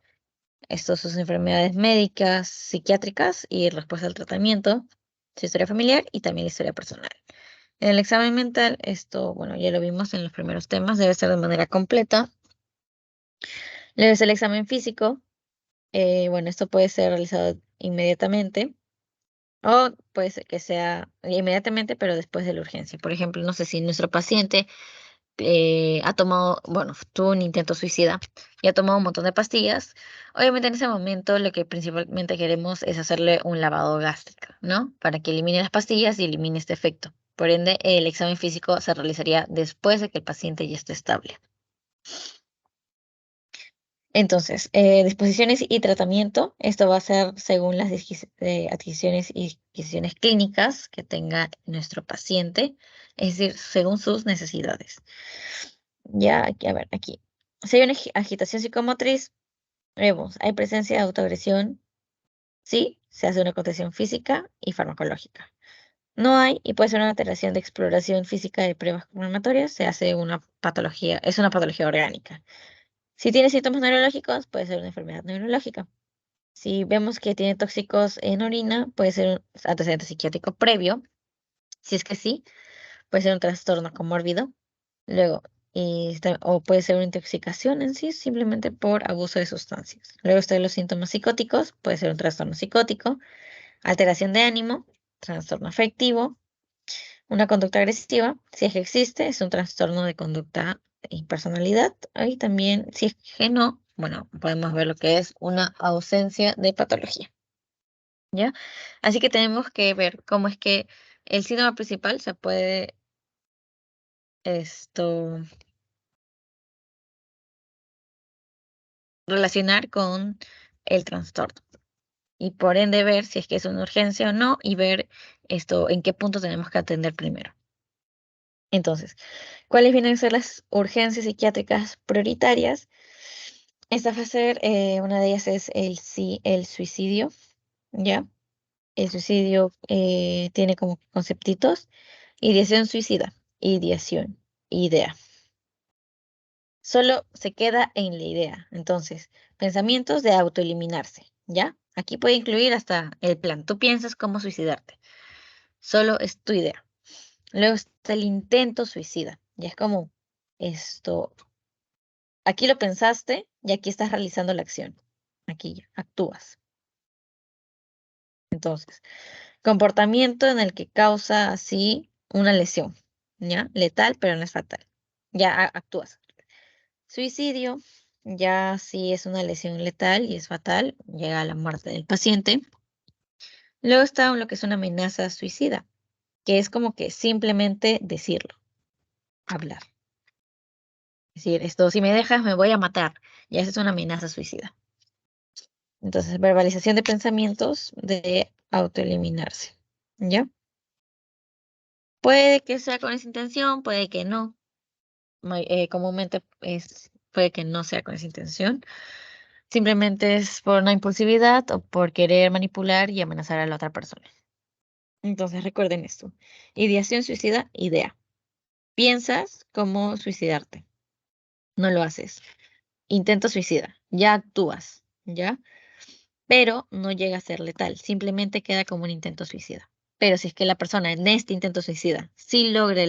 Sus enfermedades médicas, psiquiátricas y respuesta al tratamiento, su historia familiar y también la historia personal. En el examen mental, bueno, ya lo vimos en los primeros temas, debe ser de manera completa. Luego es el examen físico. Bueno, esto puede ser realizado inmediatamente o puede ser que sea inmediatamente, pero después de la urgencia. Por ejemplo, no sé si nuestro paciente ha tomado, bueno, tuvo un intento suicida y ha tomado un montón de pastillas. Obviamente en ese momento lo que principalmente queremos es hacerle un lavado gástrico, ¿no? Para que elimine las pastillas y elimine este efecto. Por ende, el examen físico se realizaría después de que el paciente ya esté estable. Entonces, disposiciones y tratamiento. Esto va a ser según las adquisiciones y disquisiciones clínicas que tenga nuestro paciente, es decir, según sus necesidades. Ya, a ver, aquí. Si hay una agitación psicomotriz, vemos, hay presencia de autoagresión, sí, se hace una contención física y farmacológica. No hay, y puede ser una alteración de exploración física de pruebas confirmatorias, se hace una patología, es una patología orgánica. Si tiene síntomas neurológicos, puede ser una enfermedad neurológica. Si vemos que tiene tóxicos en orina, puede ser un antecedente psiquiátrico previo. Si es que sí, puede ser un trastorno comórbido. Luego, o puede ser una intoxicación en sí, simplemente por abuso de sustancias. Luego están los síntomas psicóticos, puede ser un trastorno psicótico, alteración de ánimo, trastorno afectivo, una conducta agresiva, si es que existe, es un trastorno de conducta y personalidad. Y también, si es que no, bueno, podemos ver lo que es una ausencia de patología, ¿ya? Así que tenemos que ver cómo es que el síntoma principal se puede, esto relacionar con el trastorno. Y por ende ver si es que es una urgencia o no y ver en qué punto tenemos que atender primero. Entonces, ¿cuáles vienen a ser las urgencias psiquiátricas prioritarias? Esta va a ser, una de ellas es el suicidio, ¿ya? El suicidio tiene como conceptitos: ideación suicida, ideación, idea. Solo se queda en la idea. Entonces, pensamientos de autoeliminarse, ¿ya? Aquí puede incluir hasta el plan. Tú piensas cómo suicidarte. Solo es tu idea. Luego está el intento suicida. Ya es como esto. Aquí lo pensaste y aquí estás realizando la acción. Aquí ya, actúas. Entonces, comportamiento en el que causa así una lesión, ¿ya? Letal, pero no es fatal. Ya actúas. Suicidio, ya si es una lesión letal y es fatal, llega a la muerte del paciente. Luego está lo que es una amenaza suicida, que es como que simplemente decirlo, hablar. Es decir, si me dejas me voy a matar. Ya esa es una amenaza suicida. Entonces, verbalización de pensamientos de autoeliminarse, ¿ya? Puede que sea con esa intención, puede que no. Comúnmente puede que no sea con esa intención. Simplemente es por una impulsividad o por querer manipular y amenazar a la otra persona. Entonces recuerden esto. Ideación suicida, idea. Piensas cómo suicidarte. No lo haces. Intento suicida. Ya actúas, ¿ya? Pero no llega a ser letal. Simplemente queda como un intento suicida. Pero si es que la persona en este intento suicida sí logra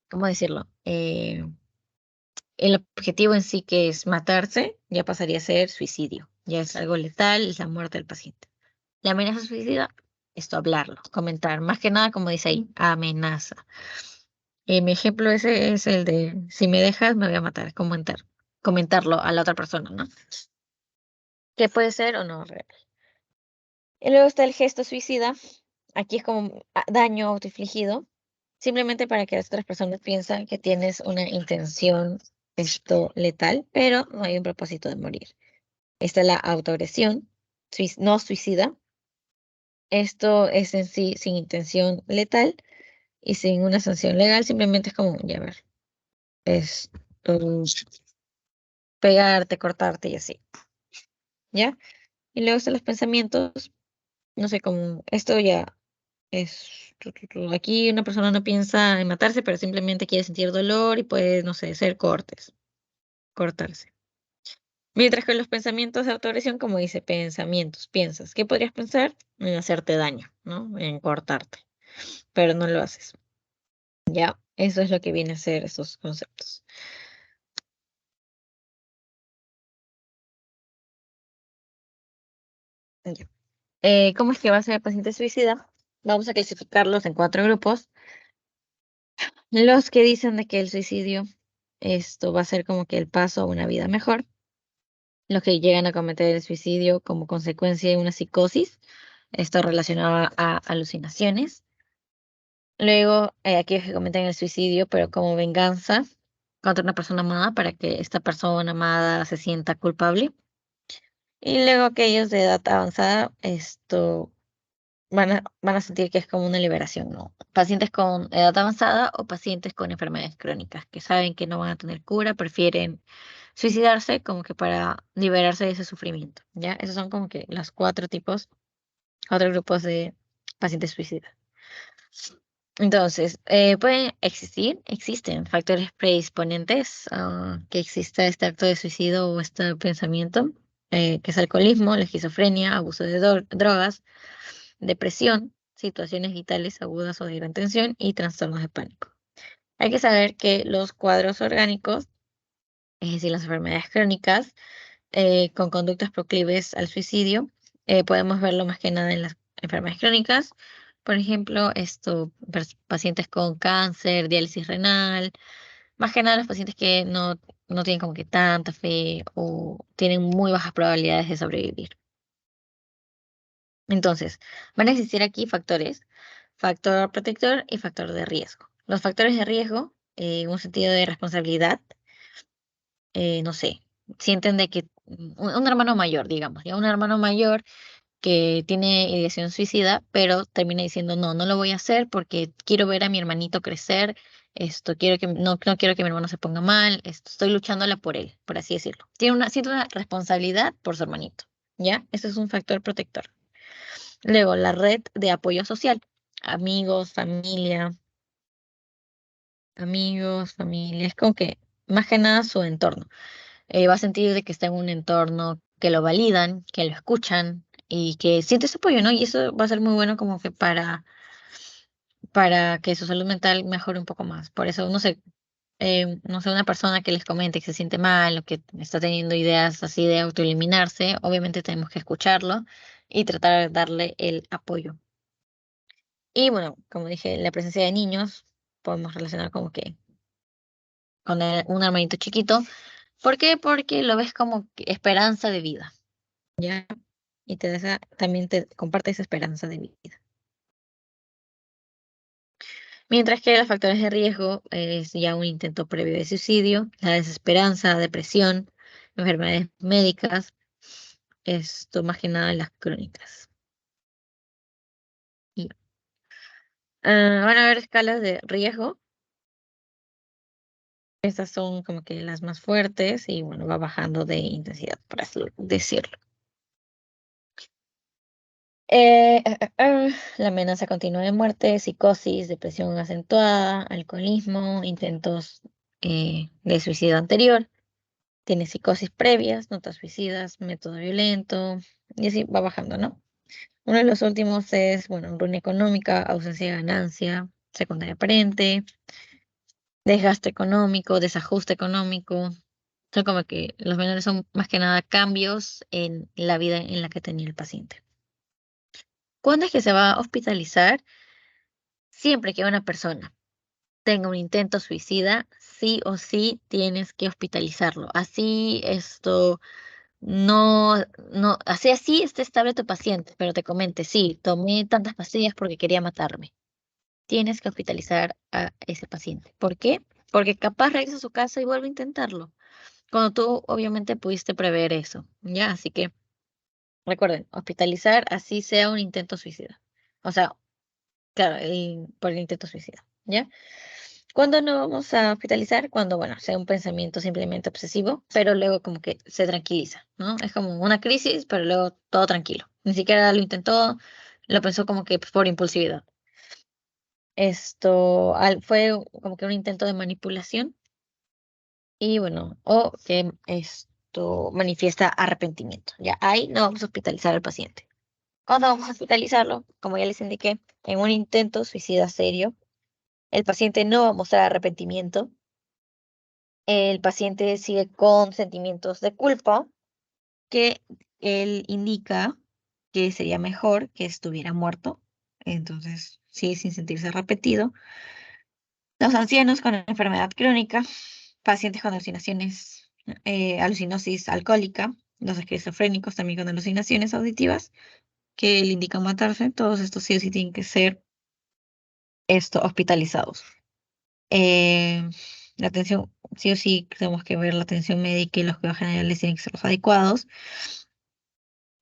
¿cómo decirlo? El objetivo en sí, que es matarse, ya pasaría a ser suicidio. Ya es algo letal, es la muerte del paciente. La amenaza suicida, esto hablarlo, comentar. Más que nada, como dice ahí, amenaza. Mi ejemplo ese es el de, si me dejas, me voy a matar. Comentarlo a la otra persona, ¿no? Que puede ser o no real. Y luego está el gesto suicida. Aquí es como daño autoinfligido, simplemente para que las otras personas piensan que tienes una intención letal, pero no hay un propósito de morir. Está la autoagresión, no suicida. Esto es en sí sin intención letal y sin una sanción legal, simplemente es como, ya ver, es pegarte, cortarte y así, ¿ya? Y luego están los pensamientos, no sé, como esto ya es, aquí una persona no piensa en matarse, pero simplemente quiere sentir dolor y puede, no sé, ser cortarse. Mientras que los pensamientos de autoagresión, como dice, pensamientos, piensas, ¿qué podrías pensar? En hacerte daño, ¿no? En cortarte, pero no lo haces. Ya, eso es lo que viene a ser esos conceptos. Ya. ¿Cómo es que va a ser el paciente suicida? Vamos a clasificarlos en 4 grupos. Los que dicen de que el suicidio, esto va a ser como que el paso a una vida mejor. Los que llegan a cometer el suicidio como consecuencia de una psicosis, esto relacionado a alucinaciones. Luego, aquellos que cometen el suicidio, pero como venganza contra una persona amada para que esta persona amada se sienta culpable. Y luego aquellos de edad avanzada, van a sentir que es como una liberación, ¿no? Pacientes con edad avanzada o pacientes con enfermedades crónicas que saben que no van a tener cura, prefieren suicidarse como que para liberarse de ese sufrimiento, ¿ya? Esos son como que los 4 grupos de pacientes suicidas. Entonces, existen factores predisponentes a que exista este acto de suicidio o este pensamiento, que es alcoholismo, la esquizofrenia, abuso de drogas, depresión, situaciones vitales agudas o de gran tensión y trastornos de pánico. Hay que saber que los cuadros orgánicos, es decir, las enfermedades crónicas, con conductas proclives al suicidio, podemos verlo más que nada en las enfermedades crónicas. Por ejemplo, pacientes con cáncer, diálisis renal, más que nada los pacientes que no tienen como que tanta fe o tienen muy bajas probabilidades de sobrevivir. Entonces, van a existir aquí factores: factor protector y factor de riesgo. Los factores de riesgo, un sentido de responsabilidad, no sé. sienten de que un hermano mayor, digamos, ya un hermano mayor que tiene ideación suicida, pero termina diciendo: "No, no lo voy a hacer porque quiero ver a mi hermanito crecer, quiero que no quiero que mi hermano se ponga mal, estoy luchándola por él", por así decirlo. Siente una responsabilidad por su hermanito, ¿ya? Ese es un factor protector. Luego, la red de apoyo social, amigos, familia, es como que más que nada su entorno. Va a sentir de que está en un entorno que lo validan, que lo escuchan y que siente ese apoyo, ¿no? Y eso va a ser muy bueno como que para que su salud mental mejore un poco más. Por eso, no sé, una persona que les comente que se siente mal o que está teniendo ideas así de autoeliminarse, obviamente tenemos que escucharlo y tratar de darle el apoyo. Y bueno, como dije, la presencia de niños podemos relacionar como que con un hermanito chiquito. ¿Por qué? Porque lo ves como que esperanza de vida, ¿ya? Y también te comparte esa esperanza de vida. Mientras que los factores de riesgo es ya un intento previo de suicidio, la desesperanza, depresión, enfermedades médicas, esto más que nada las crónicas. Y, van a haber escalas de riesgo. Estas son como que las más fuertes y bueno, va bajando de intensidad, por así decirlo. La amenaza continua de muerte, psicosis, depresión acentuada, alcoholismo, intentos de suicidio anterior, tiene psicosis previas, notas suicidas, método violento, y así va bajando, ¿no? Uno de los últimos es, bueno, ruina económica, ausencia de ganancia, secundaria aparente, desgaste económico, desajuste económico. Son como que los menores son más que nada cambios en la vida en la que tenía el paciente. ¿Cuándo es que se va a hospitalizar? Siempre que una persona tenga un intento suicida, sí o sí tienes que hospitalizarlo. Así no, así esté estable tu paciente, pero te comente, sí, tomé tantas pastillas porque quería matarme. Tienes que hospitalizar a ese paciente. ¿Por qué? Porque capaz regresa a su casa y vuelve a intentarlo. Cuando tú obviamente pudiste prever eso, ¿ya? Así que recuerden, hospitalizar así sea un intento suicida. O sea, claro, por el intento suicida, ¿ya? ¿Cuándo no vamos a hospitalizar? Cuando, bueno, sea un pensamiento simplemente obsesivo, pero luego como que se tranquiliza, ¿no? Es como una crisis, pero luego todo tranquilo. Ni siquiera lo intentó, lo pensó como que por impulsividad. Fue como que un intento de manipulación y bueno, o que esto manifiesta arrepentimiento. Ya ahí no vamos a hospitalizar al paciente. ¿Cuándo vamos a hospitalizarlo? Como ya les indiqué, en un intento suicida serio, el paciente no va a mostrar arrepentimiento. El paciente sigue con sentimientos de culpa que él indica que sería mejor que estuviera muerto. Entonces, sigue sin sentirse arrepentido. Los ancianos con enfermedad crónica, pacientes con alucinaciones, alucinosis alcohólica, los esquizofrénicos también con alucinaciones auditivas que le indican matarse, todos estos sí o sí tienen que ser hospitalizados. Eh, la atención, sí o sí, tenemos que ver la atención médica y los cuidados generales tienen que ser los adecuados.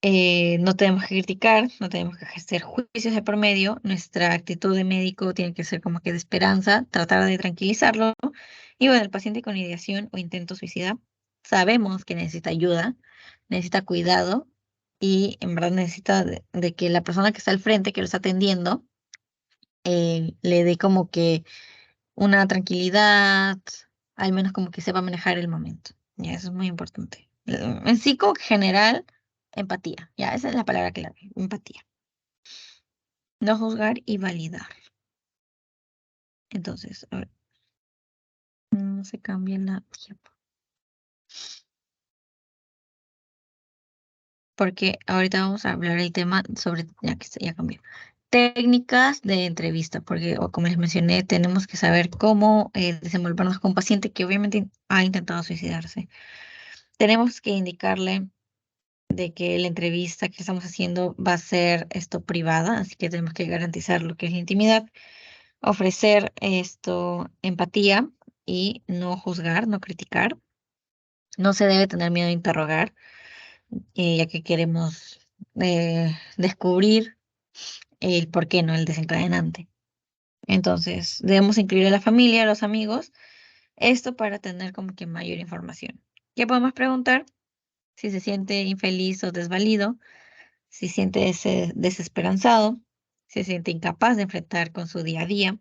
No tenemos que criticar, no tenemos que ejercer juicios de por medio. Nuestra actitud de médico tiene que ser como que de esperanza, tratar de tranquilizarlo. Y bueno, el paciente con ideación o intento suicida, sabemos que necesita ayuda, necesita cuidado y en verdad necesita de que la persona que está al frente, que lo está atendiendo, le dé como que una tranquilidad, al menos como que sepa manejar el momento. Ya, eso es muy importante. En sí, como que general, empatía. Ya, esa es la palabra clave, empatía. No juzgar y validar. Entonces, a ver, no se cambia la tiempo. Porque ahorita vamos a hablar el tema sobre, ya que ya cambió. Técnicas de entrevista, porque como les mencioné, tenemos que saber cómo desenvolvernos con un paciente que obviamente ha intentado suicidarse. Tenemos que indicarle de que la entrevista que estamos haciendo va a ser privada, así que tenemos que garantizar lo que es la intimidad, ofrecer empatía y no juzgar, no criticar. No se debe tener miedo a interrogar, ya que queremos descubrir el por qué, ¿no? El desencadenante. Entonces, debemos incluir a la familia, a los amigos, esto para tener como que mayor información. ¿Qué podemos preguntar? Si se siente infeliz o desvalido, si siente desesperanzado, si se siente incapaz de enfrentar con su día a día,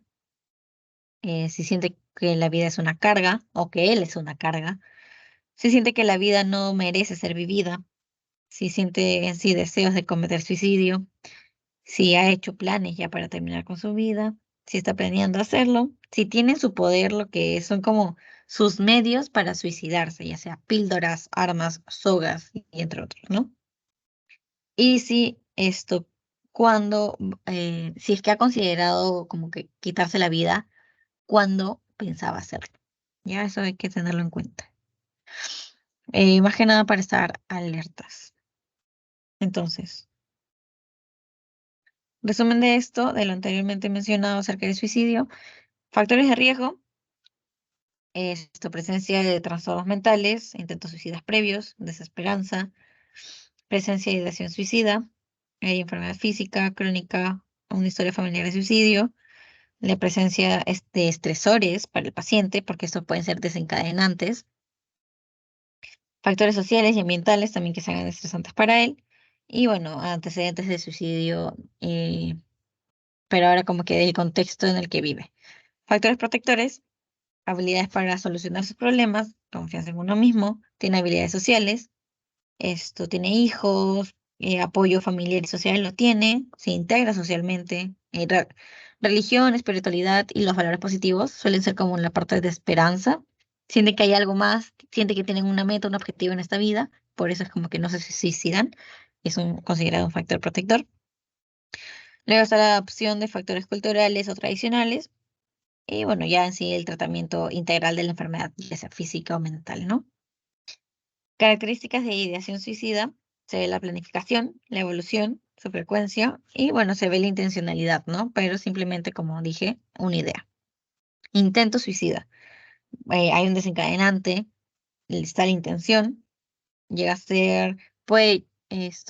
si siente que la vida es una carga o que él es una carga, si siente que la vida no merece ser vivida, si siente en sí deseos de cometer suicidio, si ha hecho planes ya para terminar con su vida, si está planeando hacerlo, si tiene en su poder lo que son como sus medios para suicidarse, ya sea píldoras, armas, sogas y entre otros, ¿no? Y si esto, si es que ha considerado como que quitarse la vida, cuando pensaba hacerlo. Ya eso hay que tenerlo en cuenta. Más que nada para estar alertas. Entonces, resumen de esto, de lo anteriormente mencionado acerca del suicidio, factores de riesgo, presencia de trastornos mentales, intentos suicidas previos, desesperanza, presencia de ideación suicida, enfermedad física, crónica, una historia familiar de suicidio, la presencia de estresores para el paciente, porque estos pueden ser desencadenantes, factores sociales y ambientales también que sean estresantes para él, y bueno, antecedentes de suicidio, pero ahora como que del contexto en el que vive. Factores protectores, habilidades para solucionar sus problemas, confianza en uno mismo, tiene habilidades sociales, tiene hijos, apoyo familiar y social lo tiene, se integra socialmente, religión, espiritualidad y los valores positivos suelen ser como la parte de esperanza, siente que hay algo más, siente que tienen una meta, un objetivo en esta vida, por eso es como que no se suicidan, es considerado un factor protector. Luego está la opción de factores culturales o tradicionales, y bueno, ya en sí el tratamiento integral de la enfermedad, ya sea física o mental, ¿no? Características de ideación suicida, se ve la planificación, la evolución, su frecuencia y bueno, se ve la intencionalidad, ¿no? Pero simplemente, como dije, una idea. Intento suicida. Hay un desencadenante, está la intención, llega a ser,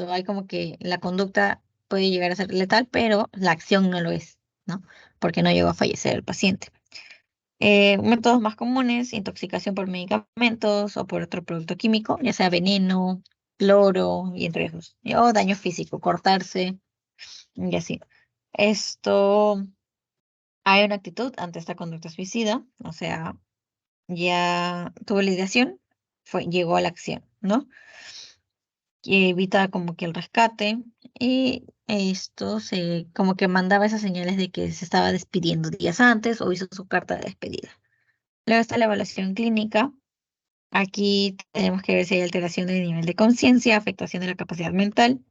hay como que la conducta puede llegar a ser letal, pero la acción no lo es, ¿no? Porque no llegó a fallecer el paciente. Métodos más comunes, intoxicación por medicamentos o por otro producto químico, ya sea veneno, cloro y entre esos. O daño físico, cortarse y así. Esto, hay una actitud ante esta conducta suicida, o sea, ya tuvo la ideación, llegó a la acción, ¿no? Que evita como que el rescate y como que mandaba esas señales de que se estaba despidiendo días antes o hizo su carta de despedida. Luego está la evaluación clínica. Aquí tenemos que ver si hay alteración del nivel de conciencia, afectación de la capacidad mental,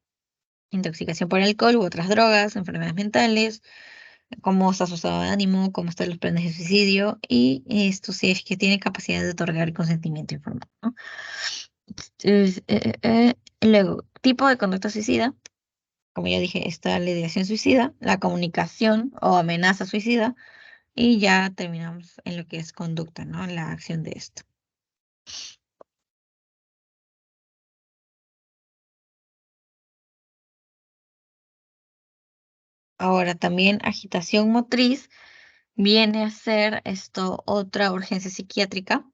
intoxicación por alcohol u otras drogas, enfermedades mentales, cómo está su estado de ánimo, cómo están los planes de suicidio y esto si es que tiene capacidad de otorgar consentimiento informado, ¿no? Luego, tipo de conducta suicida. Como ya dije, está la ideación suicida, la comunicación o amenaza suicida y ya terminamos en lo que es conducta, ¿no? La acción de esto. Ahora también agitación motriz viene a ser otra urgencia psiquiátrica.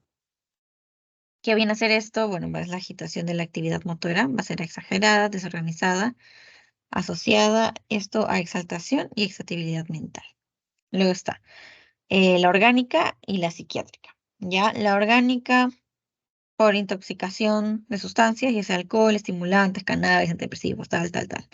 ¿Qué viene a ser esto? Bueno, pues la agitación de la actividad motora va a ser exagerada, desorganizada, asociada a exaltación y excitabilidad mental. Luego está la orgánica y la psiquiátrica. Ya la orgánica por intoxicación de sustancias, ya sea alcohol, estimulantes, cannabis, antidepresivos, tal, tal, tal.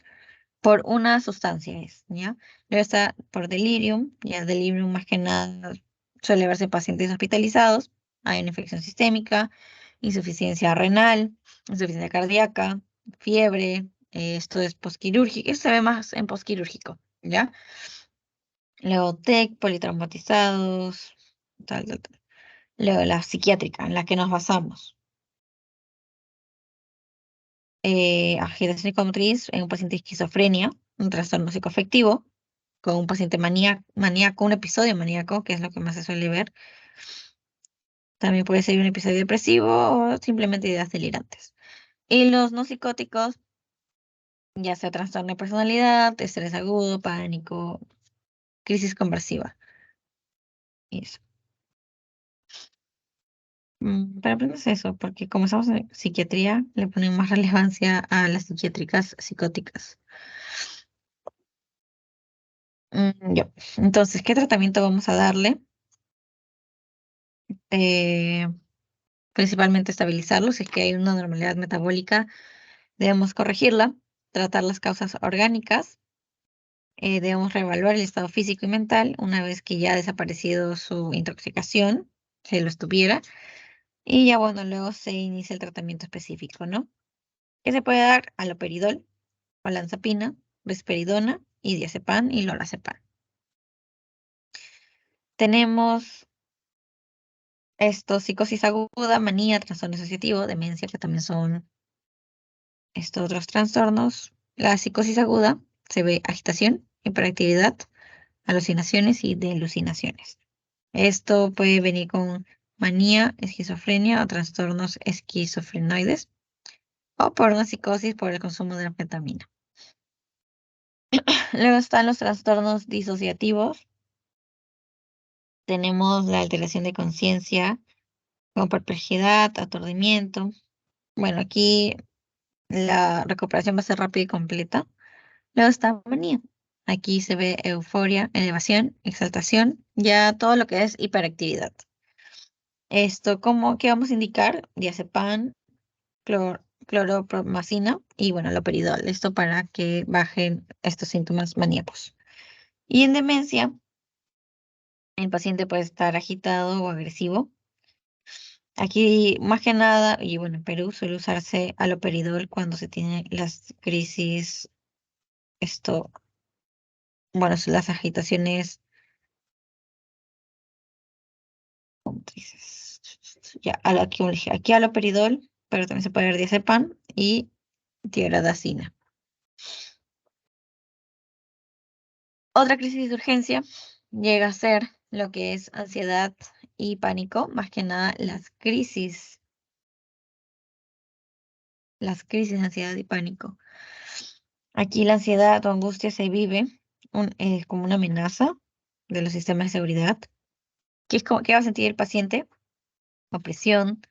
Por una sustancia es, ¿ya? Luego está por delirium, ya delirium más que nada suele verse en pacientes hospitalizados, hay una infección sistémica, insuficiencia renal, insuficiencia cardíaca, fiebre, esto es posquirúrgico, esto se ve más en posquirúrgico, ¿ya? Luego TEC, politraumatizados, tal, tal, tal. Luego la psiquiátrica, en la que nos basamos. Agitación psicomotriz en un paciente de esquizofrenia, un trastorno psicoafectivo, con un paciente maníaco, un episodio maníaco, que es lo que más se suele ver. También puede ser un episodio depresivo o simplemente ideas delirantes. Y los no psicóticos, ya sea trastorno de personalidad, estrés agudo, pánico, crisis conversiva. Y eso. Pero pues no es eso, porque como estamos en psiquiatría, le ponen más relevancia a las psiquiátricas psicóticas. Ya. Entonces, ¿qué tratamiento vamos a darle? Eh, Principalmente estabilizarlo. Si es que hay una normalidad metabólica, debemos corregirla, tratar las causas orgánicas, debemos reevaluar el estado físico y mental una vez que ya ha desaparecido su intoxicación, si lo estuviera, y ya bueno, luego se inicia el tratamiento específico, ¿no? Que se puede dar aloperidol, olanzapina, risperidona y diazepam y lorazepam. Tenemos psicosis aguda, manía, trastorno asociativo, demencia, que también son estos otros trastornos. La psicosis aguda se ve agitación, hiperactividad, alucinaciones y delucinaciones. Esto puede venir con manía, esquizofrenia o trastornos esquizofrenoides o por una psicosis por el consumo de anfetamina. Luego están los trastornos disociativos. Tenemos la alteración de conciencia con perplejidad, aturdimiento. Bueno, aquí la recuperación va a ser rápida y completa. Luego está manía. Aquí se ve euforia, elevación, exaltación, ya todo lo que es hiperactividad. Esto, ¿cómo qué vamos a indicar? Diazepam, cloropromacina y bueno, loperidol. Esto para que bajen estos síntomas maníacos. Y en demencia, el paciente puede estar agitado o agresivo. Aquí, más que nada, y bueno, en Perú suele usarse aloperidol cuando se tienen las crisis, esto, bueno, las agitaciones motrices. Ya, aquí, como dije, aquí aloperidol, pero también se puede ver diazepam y tiradacina. Otra crisis de urgencia llega a ser lo que es ansiedad y pánico, más que nada las crisis de ansiedad y pánico. Aquí la ansiedad o angustia se vive como una amenaza de los sistemas de seguridad. ¿Qué va a sentir el paciente? Opresión,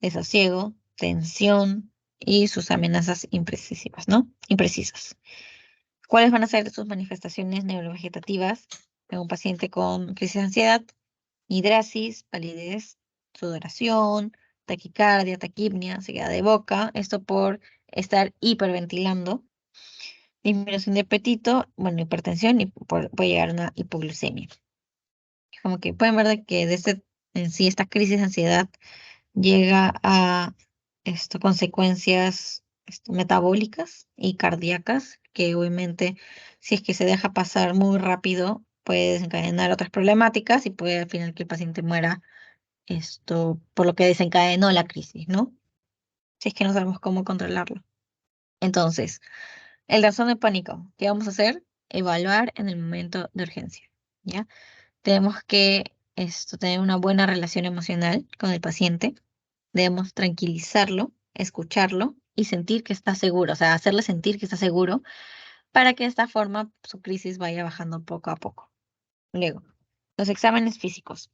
desasiego, tensión y sus amenazas imprecisas, ¿no? Imprecisas. ¿Cuáles van a ser sus manifestaciones neurovegetativas en un paciente con crisis de ansiedad? Hidrasis, palidez, sudoración, taquicardia, taquipnia, sequedad de boca, esto por estar hiperventilando, disminución de apetito, bueno, hipertensión y puede llegar a una hipoglucemia. Como que pueden ver de que en sí esta crisis de ansiedad llega a consecuencias metabólicas y cardíacas, que obviamente si es que se deja pasar muy rápido puede desencadenar otras problemáticas y puede al final que el paciente muera por lo que desencadenó la crisis, ¿no? Si es que no sabemos cómo controlarlo. Entonces, el trastorno de pánico, ¿qué vamos a hacer? Evaluar en el momento de urgencia, ¿ya? Tenemos que tener una buena relación emocional con el paciente. Debemos tranquilizarlo, escucharlo y sentir que está seguro, o sea, hacerle sentir que está seguro para que de esta forma su crisis vaya bajando poco a poco. Luego, los exámenes físicos.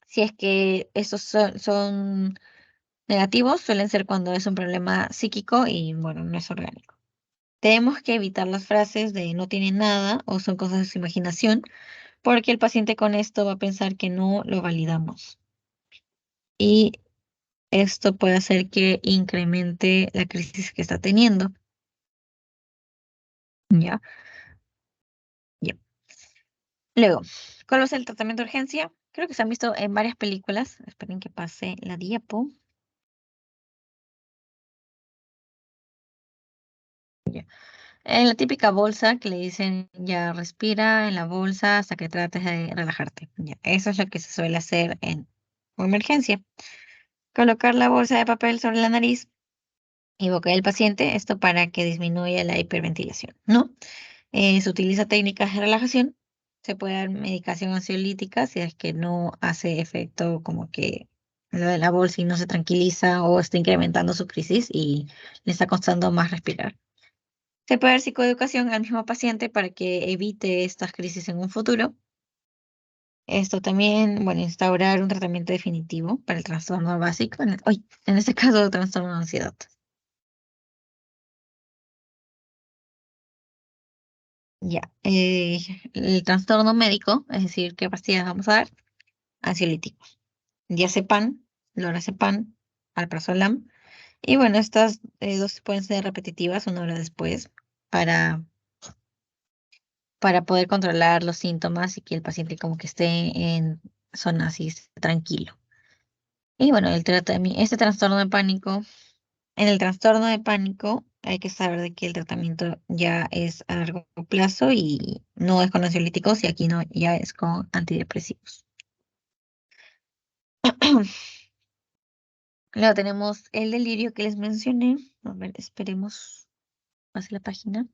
Si es que estos son negativos, suelen ser cuando es un problema psíquico y, bueno, no es orgánico. Tenemos que evitar las frases de no tiene nada o son cosas de su imaginación, porque el paciente con esto va a pensar que no lo validamos. Y esto puede hacer que incremente la crisis que está teniendo. ¿Ya? Ya. Luego, ¿cuál es el tratamiento de urgencia? Creo que se han visto en varias películas. Esperen que pase la diapo. Ya. En la típica bolsa que le dicen ya respira en la bolsa hasta que trates de relajarte. Ya. Eso es lo que se suele hacer en una emergencia. Colocar la bolsa de papel sobre la nariz y boca del paciente, esto para que disminuya la hiperventilación, ¿no? Se utiliza técnicas de relajación, se puede dar medicación ansiolítica si es que no hace efecto como que lo de la bolsa y no se tranquiliza o está incrementando su crisis y le está costando más respirar. Se puede dar psicoeducación al mismo paciente para que evite estas crisis en un futuro. Esto también, bueno, instaurar un tratamiento definitivo para el trastorno básico, en este caso, trastorno de ansiedad. Ya, el trastorno médico, es decir, qué pastillas vamos a dar, ansiolíticos, diazepam, lorazepam, alprazolam. Y bueno, estas dosis pueden ser repetitivas 1 hora después para, para poder controlar los síntomas y que el paciente como que esté en zona así tranquilo. Y bueno, este trastorno de pánico, en el trastorno de pánico hay que saber de que el tratamiento ya es a largo plazo y no es con ansiolíticos y aquí no, ya es con antidepresivos. Luego tenemos el delirio que les mencioné. A ver, esperemos, pase la página.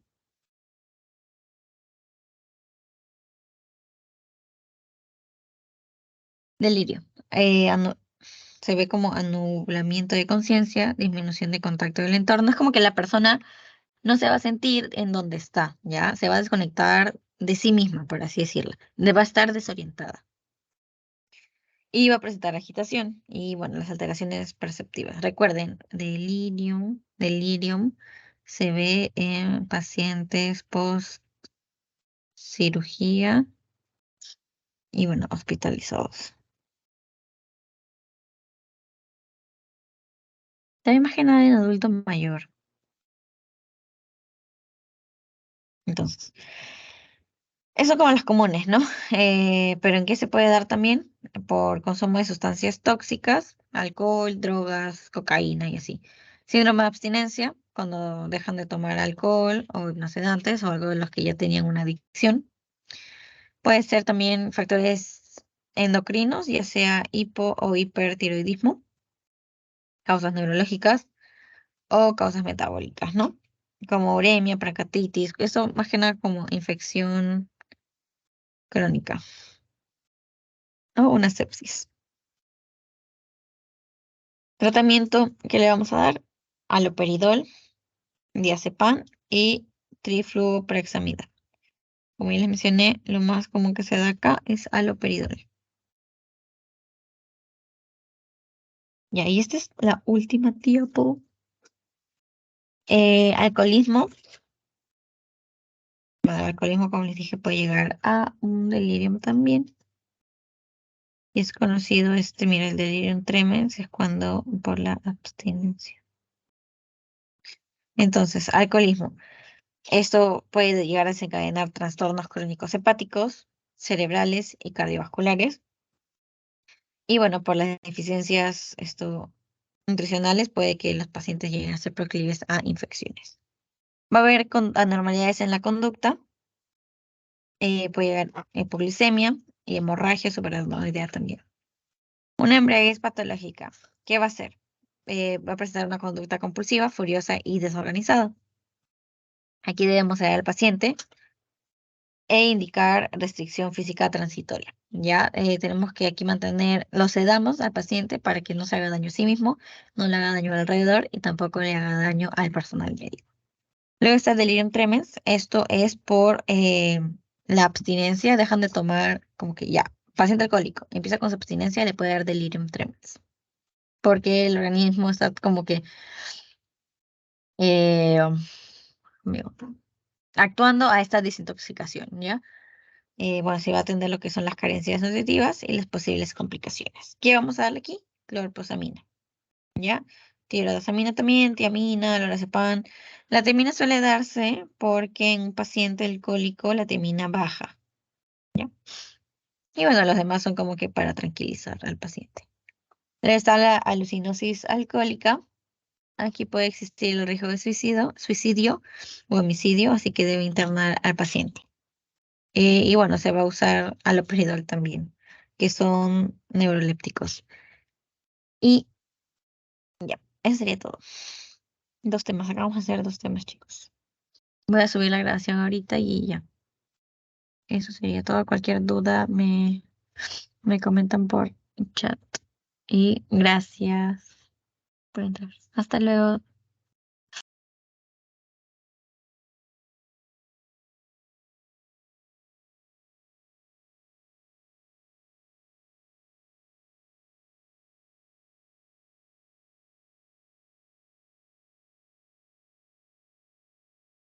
Delirio. Se ve como anublamiento de conciencia, disminución de contacto del entorno. Es como que la persona no se va a sentir en donde está, ¿ya? Se va a desconectar de sí misma, por así decirlo. Va a estar desorientada. Y va a presentar agitación y, bueno, las alteraciones perceptivas. Recuerden, delirium se ve en pacientes post cirugía y, bueno, hospitalizados. También más que nada en adulto mayor. Entonces, eso como las comunes, ¿no? Pero ¿en qué se puede dar también? Por consumo de sustancias tóxicas, alcohol, drogas, cocaína y así. Síndrome de abstinencia, cuando dejan de tomar alcohol o hipnosedantes o algo de los que ya tenían una adicción. Puede ser también factores endocrinos, ya sea hipo o hipertiroidismo, causas neurológicas o causas metabólicas, ¿no? Como uremia, pancreatitis, eso más que nada como infección crónica o una sepsis. Tratamiento que le vamos a dar, haloperidol, diazepam y trifluoprexamida. Como ya les mencioné, lo más común que se da acá es haloperidol. Ya, y esta es la última diapo. Alcoholismo. Bueno, el alcoholismo, como les dije, puede llegar a un delirium también. Y es conocido mira, el delirium tremens es cuando por la abstinencia. Entonces, alcoholismo. Esto puede llegar a desencadenar trastornos crónicos hepáticos, cerebrales y cardiovasculares. Y bueno, por las deficiencias nutricionales puede que los pacientes lleguen a ser proclives a infecciones. Va a haber anormalidades en la conducta, puede llegar hipoglucemia y hemorragia suprarrenal también. Una embriaguez patológica, ¿qué va a hacer? Va a presentar una conducta compulsiva, furiosa y desorganizada. Aquí debemos sedar al paciente e indicar restricción física transitoria. Ya tenemos que aquí lo sedamos al paciente para que no se haga daño a sí mismo, no le haga daño al alrededor y tampoco le haga daño al personal médico. Luego está el delirium tremens. Esto es por la abstinencia, dejan de tomar como que ya, paciente alcohólico, empieza con su abstinencia, le puede dar delirium tremens, porque el organismo está como que eh, amigo, actuando a esta desintoxicación, ¿ya? Bueno, se va a atender lo que son las carencias nutritivas y las posibles complicaciones. ¿Qué vamos a darle aquí? Clorprosamina, ¿ya? Tirodoxamina también, tiamina, lorazepam. La tiamina suele darse porque en un paciente alcohólico la tiamina baja, ¿ya? Y bueno, los demás son como que para tranquilizar al paciente. Luego está la alucinosis alcohólica. Aquí puede existir el riesgo de suicidio o homicidio, así que debe internar al paciente. Y bueno, se va a usar haloperidol también, que son neurolépticos. Y ya, eso sería todo. 2 temas, acabamos de hacer 2 temas, chicos. Voy a subir la grabación ahorita y ya. Eso sería todo. Cualquier duda me comentan por chat y gracias por entrar. Hasta luego.